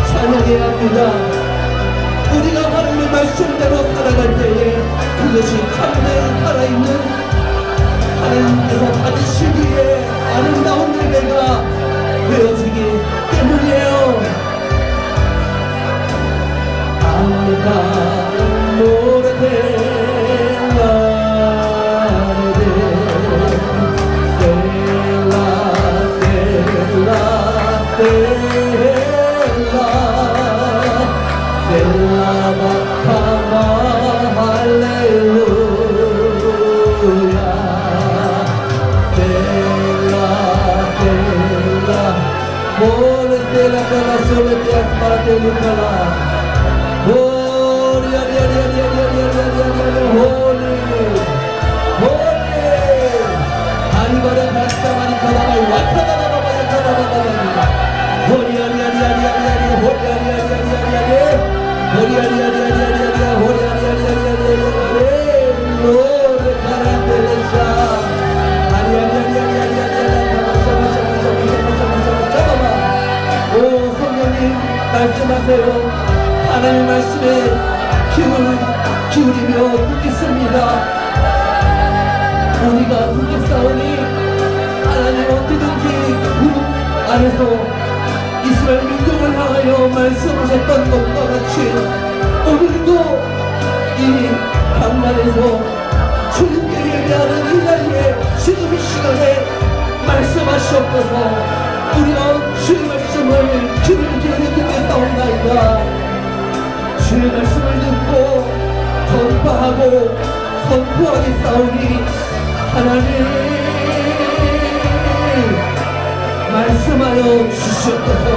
B: 찬양해야 합니다. 우리가 하나님의 말씀대로 살아갈 때에 그것이 참된 살아있는 하나님께서 받으시기에 아름다운 예배가 되어지기 때문이에요. 아름다운 노래들 셀라 할렐루야 셀라 Holy Stella Cala Sole Te Asparate Lucala Holy Haribara Hasta Maricala Wakala Holy 말씀하세요. 하나님 말씀에 기울이며 듣겠습니다. 우리가 듣겠사오니 하나님 어떻게든지 구름 안에서 이스라엘 민족을 향하여 말씀하셨던 것과 같이 오늘도 이 강단에서 주님께 예배하는 이 자리에 지금 이 시간에 말씀하시옵소서. 우리가 주의 말씀을 귀를 기울여 듣겠사옵나이다. 주의 말씀을 듣고 전파하고 선포하겠사오니 하나님 말씀하여 주시옵소서.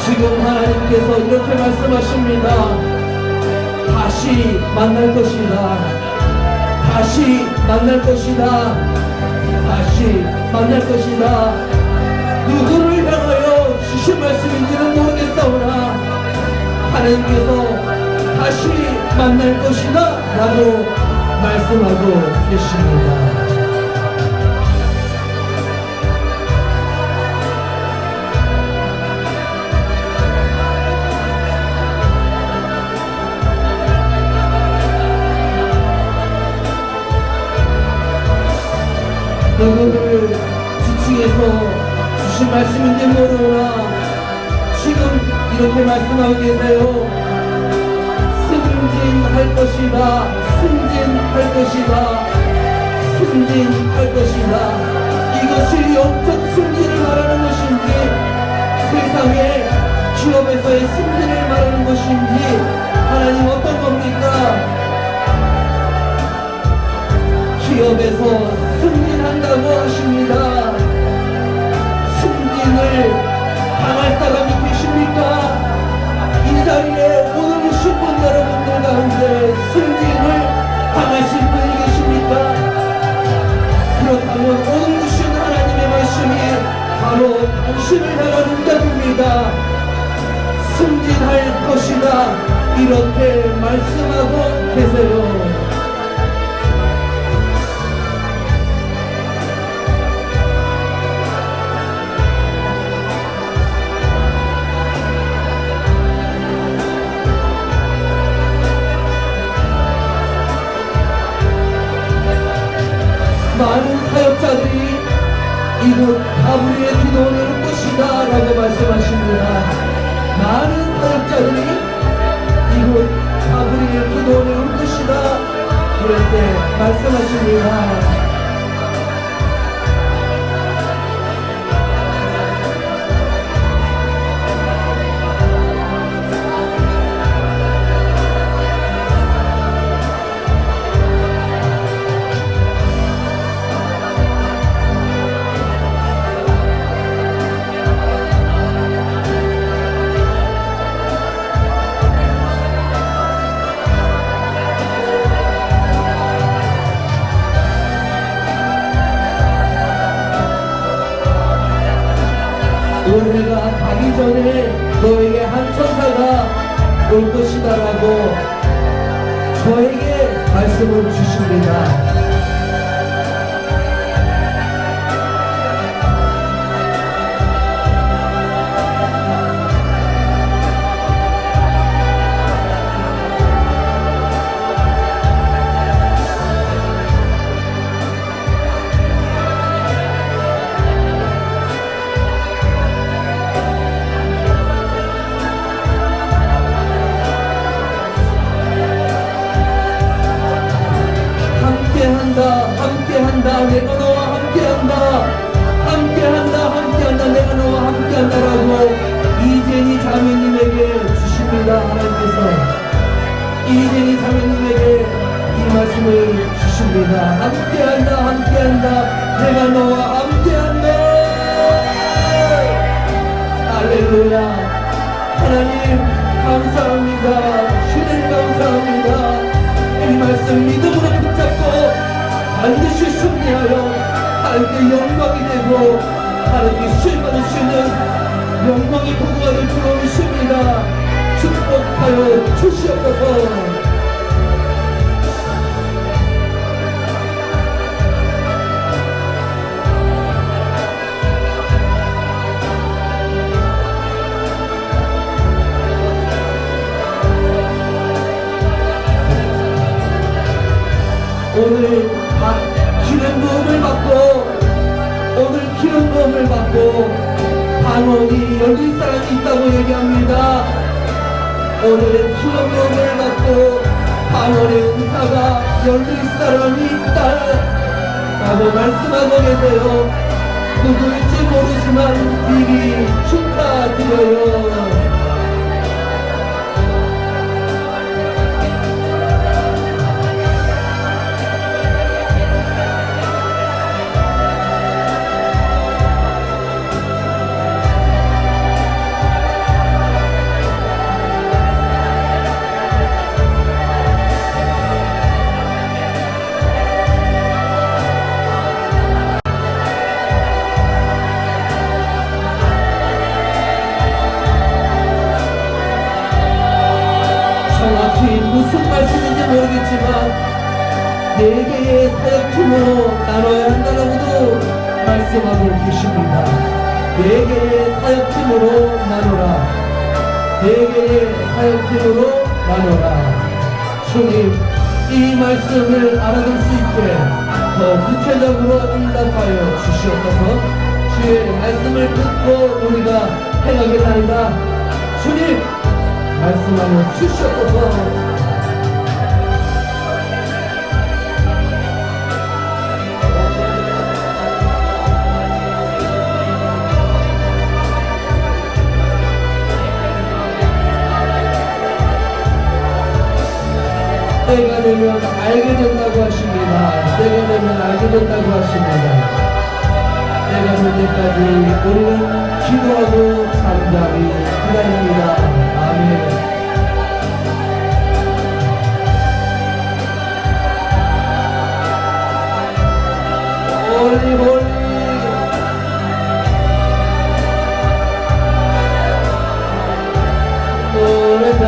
B: 지금 하나님께서 이렇게 말씀하십니다. 다시 만날 것이다. 다시 만날 것이다. 다시 만날 것이다. 누구를 향하여 주신 말씀인지는 모르겠사오나 하나님께서 다시 만날 것이다 라고 말씀하고 계십니다. 누구를 지칭해서 주신 말씀인지 모르나 지금 이렇게 말씀하고 계세요. 승진할 것이다. 승진할 것이다. 승진할 것이다. 이것이 영적 승진을 말하는 것인지 세상의 기업에서의 승진을 말하는 것인지 하나님 어떤 겁니까? 기업에서 승진한다고 하십니다. 승진을 당할 사람이 계십니까? 이 자리에 오늘 오신 분 여러분들 가운데 승진을 당하실 분이 계십니까? 그렇다면 오늘 주신 하나님의 말씀이 바로 당신을 향한 응답입니다. 승진할 것이다 이렇게 말씀하고 계세요. 많은 사역자들이 이곳 가브리엘 기도원에 올 것이다 라고 말씀하십니다. 많은 사역자들이 이곳 가브리엘 기도원에 올 것이다 이렇게 말씀하십니다. 올해가 가기 전에 너에게 한 천사가 올 것이다 라고 저에게 말씀을 주십니다. 내가 너와 함께한다, 함께한다, 함께한다, 내가 너와 함께한다라고 이재니 자매님에게 주십니다. 하나님께서 이재니 자매님에게 이 말씀을 주십니다. 함께한다, 함께한다, 내가 너와 함께한다. 할렐루야. 하나님 감사합니다. 주님 감사합니다. 이 말씀 믿음으로 붙잡고 반드시 승리하여 하나님께 영광이 되고 하나님께 수임받을 수 있는 영광의 도구가 될 줄 믿습니다. 축복하여 주시옵소서. 오늘 기름 부음을 받고 오늘 기름 부음을 받고 방언이 열릴 사람이 있다고 얘기합니다. 오늘 기름 부음을 받고 방언의 은사가 열릴 사람이 있다 라고 말씀하고 계세요. 누구일지 모르지만 미리 축하드려요. 무슨 말씀인지 모르겠지만 4개의 사역팀으로 나눠야 한다라고도 말씀하고 계십니다. 4개의 사역팀으로 나눠라. 4개의 사역팀으로 나눠라. 주님, 이 말씀을 알아들 수 있게 더 구체적으로 응답하여 주시옵소서. 주의 말씀을 듣고 우리가 행하겠나이다. 주님, 말씀하여 주시옵소서. 때가 되면 알게 된다고 하십니다. 때가 되면 알게 된다고 하십니다. 때가 될 때까지 우리는 기도하고 잠잠히 기다립니다. 아멘. 홀리 홀리 노래다.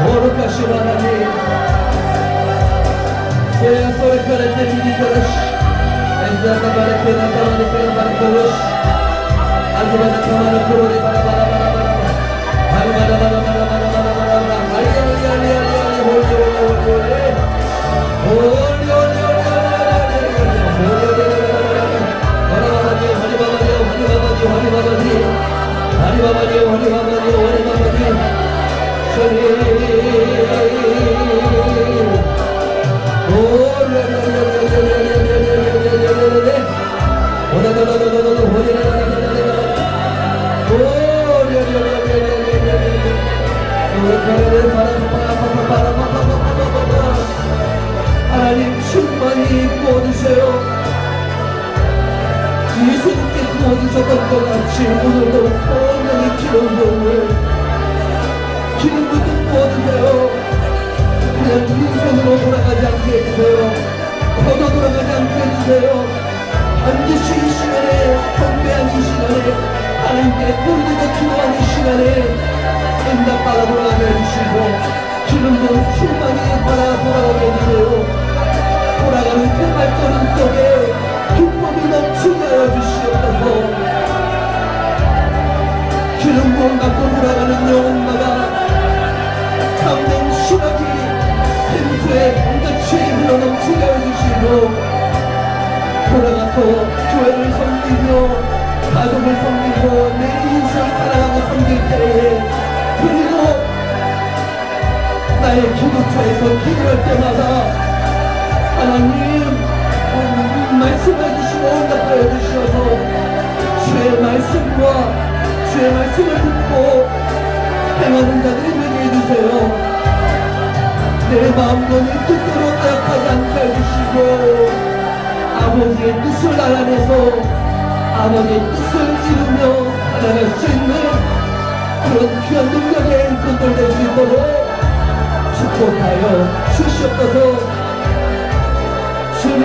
B: 거룩하신 하나님, 하나님 충만히 부어주세요. 예수님께 부어주셨던 것 같이 오늘도 성령의 기름부음을 부어주세요. 그냥 빈손으로 돌아가지 않게 해주세요. 거저 돌아가지 않게 해주세요. 반드시 이 시간에 경배한 이 시간 만에 응답받아 돌아가게 해주시고 기름도 충만히 받아 돌아가게 해주세요. 돌아가는 그 발걸음 속에 기쁨이 넘치게 하여 주시옵소서. 기름 부음 받고 돌아가는 영혼마다 참된 신학이 생수의 강같이 흘러넘치게 하여 주시고 돌아가서 교회를 섬기며 가족을 섬기고 내 인생을 살아가고 섬길 때에 그리고 나의 기도처에서 기도할 때마다 하나님 말씀해 주시고 응답하여 주셔서 주의 말씀과 주의 말씀을 듣고 행하는 자들이 되게 해주세요. 내 마음과 내 뜻대로 사역하지 않게 해주시고 아버지의 뜻을 알아내서 아버지의 뜻을 이루며 살아갈 수 있는 그런 귀한 능력의 인권들 될 수 있도록 축복하여 주시옵소서. 주님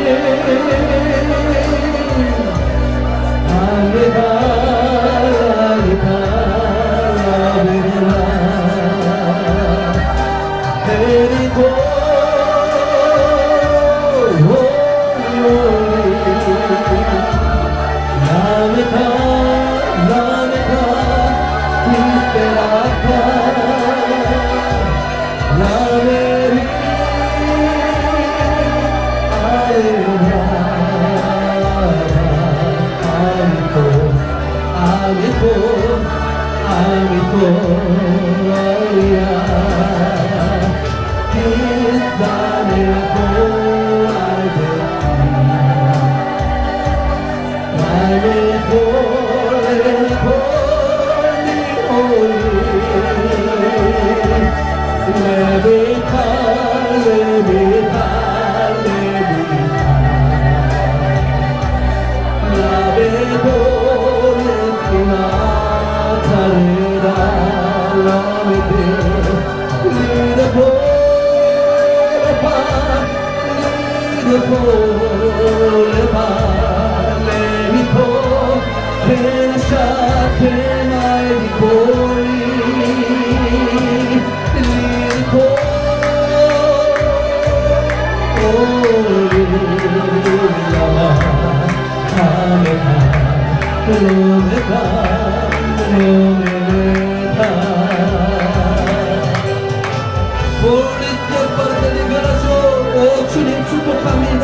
B: 주님 축복합니다.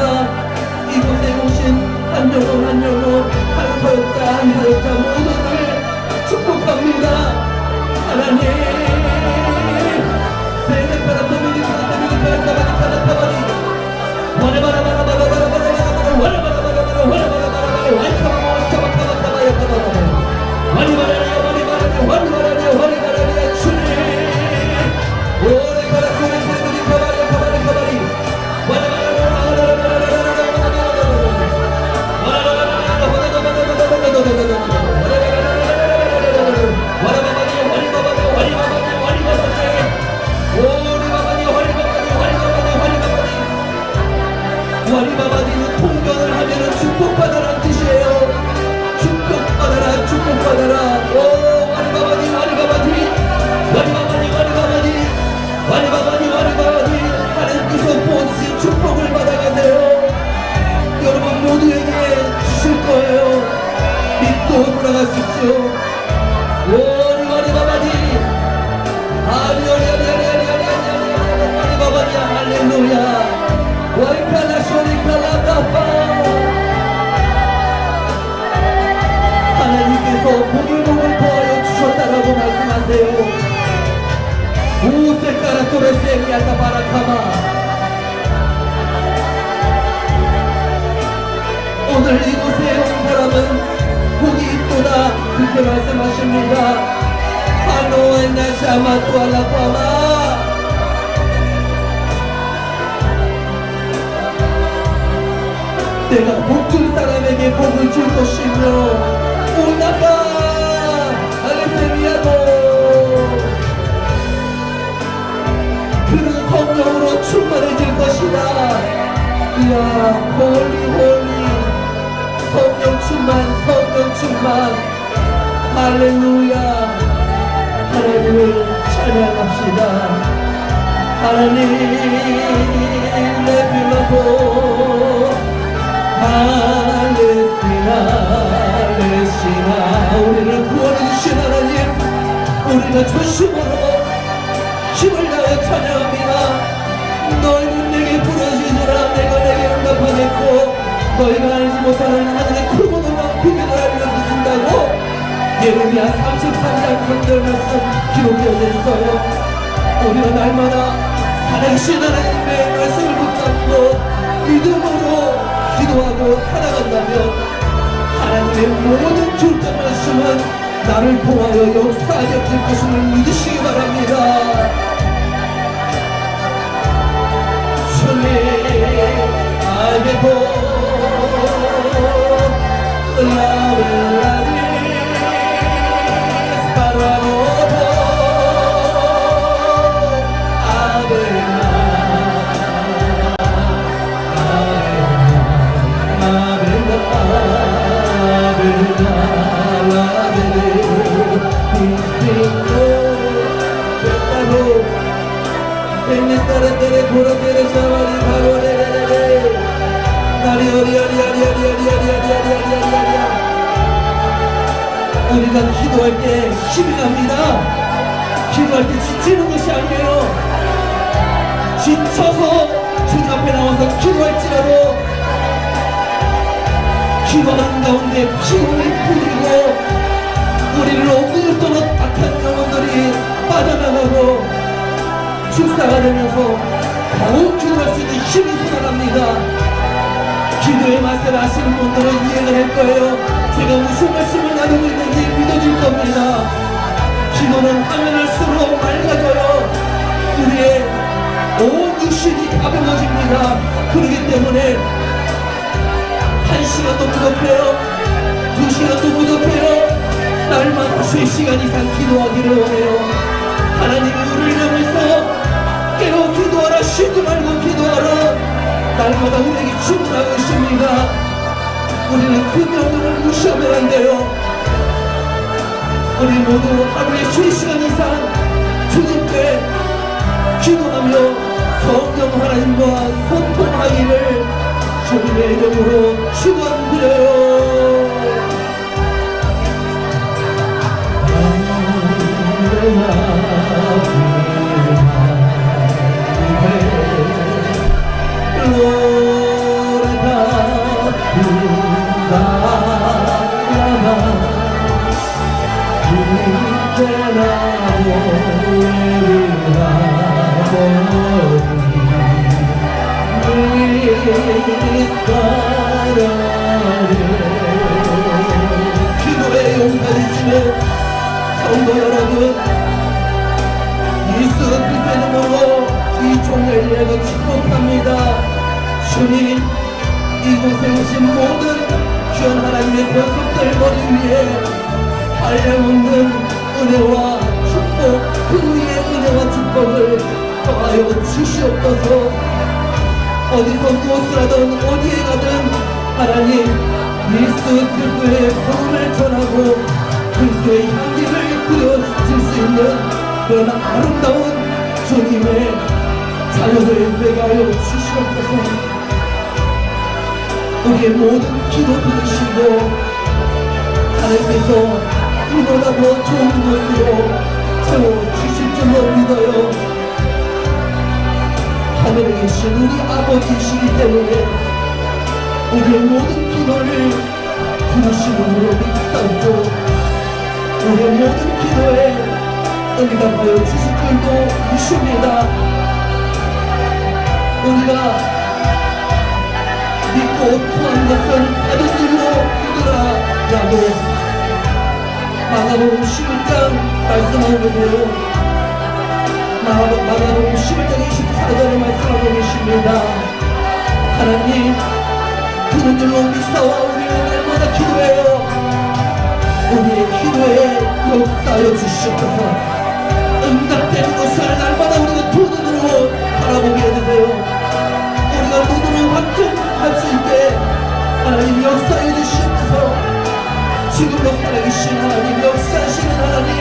B: 이곳에 오신 한 영혼 한 사역자 모두를 축복합니다. 하나님 세대카라 도미니카라 도미니카라 사바니카라 타바리 와레바라바라바라바라바라바라 와레바라바라바라 와레바라바라바라 와이카바마 차바카바카바야 카바바라 와리바라리야 와리바라리야 와리바라리야 와리바라리야 주님 오레카라 소레카라바리 카바리야 카바리 카바리 와리바바디는 통변을 하면은 축복받아라는 뜻이에요. 축복받아라 축복받아라. 오 와리바바디 와리바바디 와리바바디 와리바바디 와리바바디 와리바바디 하나님께서 보시 축복을 받아가세요. 여러분 모두에게 주실 거예요. 믿고 돌아가십시오. 오리 와리바바디 아리 와리바바디 할렐루야. 와이카나 쇼리카나 바파 하나님께서 복을 더하여 주셨다라고 말씀하세요. 우세카라 토레세리아타 바라카마 오늘 이곳에 온 사람은 복이 있도다 그렇게 말씀하십니다. 하노에나 샤마투알라파마 내가 복줄 사람에게 복을 줄 것이며 오나가 알레세리아도 그는 성령으로 충만해질 것이다. 이야 홀리 성령 충만 할렐루야. 하나님을 찬양합시다. 하나님 내빌라도 할렐루야 할렐루야. 우리를 구원해 주신 하나님, 우리가 전심으로 힘을 다해 찬양합니다. 너희는 내게 부르짖으라. 내가 내게 응답하겠고 너희가 알지 못하는 하늘의 크고도만 비밀을 알려주신다고 예레미야 33장 건절 말씀 기록되어 있어요. 우리가 날마다 살아계신 하나님의 말씀을 붙잡고 믿음으로 기도하고 살아간다면 하나님의 모든 줄자 말씀은 나를 통하여 역사하여 될 것임을 믿으시기 바랍니다. 주님 알게도 우리가 기도할 때 힘이 납니다. 기도할 때 지치는 것이 아니에요. 지쳐서 주님 앞에 나와서 기도할지라도 기도하는 가운데 피곤이 풀리고 우리를 옥을 떠는 악한 영혼들이 빠져나가고 축사가 되면서 더욱 기도할 수 있는 힘이 솟아납니다. 기도의 맛을 아시는 분들은 이해가 될 거예요. 제가 무슨 말씀을 나누고 있는지 믿어질 겁니다. 기도는 하면 할수록 맑아져요. 우리의 온 육신이 가벼워집니다. 그렇기 때문에 1시간도 부족해요. 2시간도 부족해요. 날마다 3시간 이상 기도하기를 원해요. 하나님이 우리를 향해서 깨어 기도하라, 쉬지 말고 기도하라, 날마다 우리에게 주문하고 있습니다. 우리는 그 명령을 무시하면 안 돼요. 우리 모두 하루에 3시간 이상 주님께 기도하며 성령 하나님과 소통하기를 주님의 이름으로 축원드려요. 기도의 용사를 주는 성도 여러분, 예수 그리스도의 이름으로 이 종을 예고 축복합니다. 주님, 이곳에 오신 모든 귀한 하나님의 백성들 머리 위에 한량없는 은혜와 축복, 그 위에 은혜와 축복을 더하여 주시옵소서. 어디서 무엇을 하든 어디에 가든 하나님 예수 그리스도의 복음을 전하고 그리스도의 향기를 뿌려줄 수 있는 그런 아름다운 주님의 자녀들 되게 하여 주시옵소서. 우리의 모든 기도 들으시고 하나님께서 이보다 더 좋은 것으로 채워주실 줄로 믿어요. 하늘에 계신 우리 아버지이시기 때문에 우리의 모든 기도를 들으시므로 믿사오고 우리의 모든 기도에 응답하여 주실 줄도 믿습니다. 우리가 믿고 구한 것은 받은 줄로 믿으라라고 마가복음 11장 말씀하고 계세요. 마가복음 11장 24절에 말씀하고 계십니다. 하나님, 그런 줄로 믿사와 우리는 날마다 기도해요. 우리의 기도에 역사하여 주시옵소서. 응답되는 것을 날마다 우리가 두 눈으로 바라보게 해주세요. 우리가 눈으로 확증할 수 있게 하나님 역사해 주시옵소서. 지금도 살아계신 하나님, 역사하시는 하나님,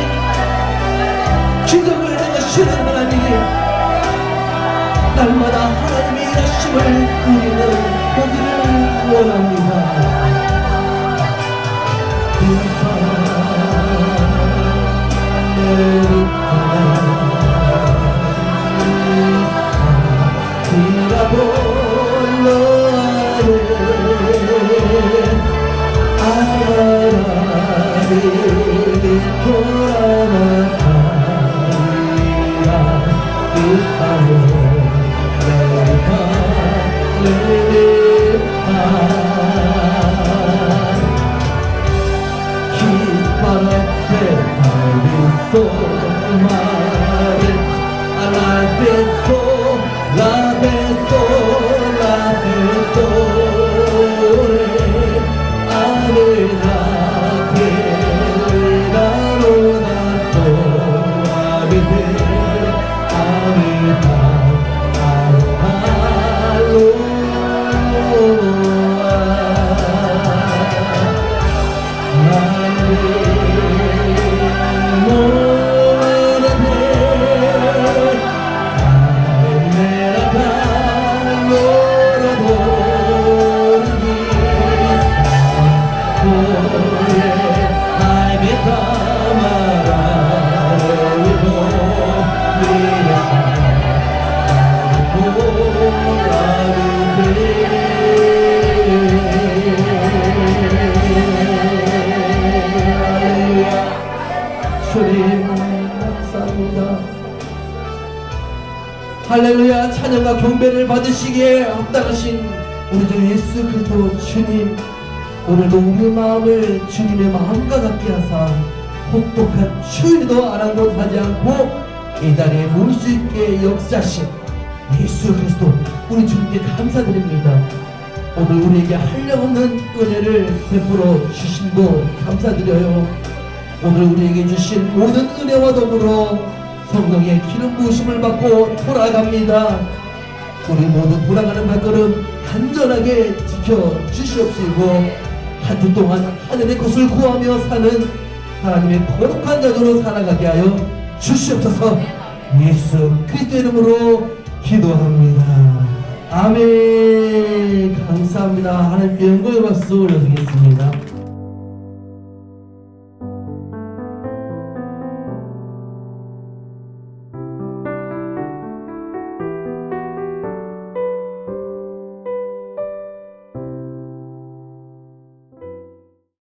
B: 기적을 행하시는 하나님, 날마다 하나님의 일하심을 우리는 보기를 원합니다. 할렐루야. 찬양과 경배를 받으시기에 합당하신 우리 주 예수 그리스도 주님, 오늘도 우리의 마음을 주님의 마음과 같게 하사 혹독한 추위도 아랑곳하지 않고 이 자리에 모일 수 있게 역사하신 예수 그리스도 우리 주님께 감사드립니다. 오늘 우리에게 한량없는 은혜를 베풀어 주심도 감사드려요. 오늘 우리에게 주신 모든 은혜와 더불어 성령의 기름 부으심을 받고 돌아갑니다. 우리 모두 돌아가는 발걸음 안전하게 지켜주시옵시고 한 주 동안 하늘의 것을 구하며 사는 하나님의 거룩한 자녀로 살아가게 하여 주시옵소서. 예수 그리스도의 이름으로 기도합니다. 아멘. 감사합니다. 하나님께 영광의 박수 올려드리겠습니다.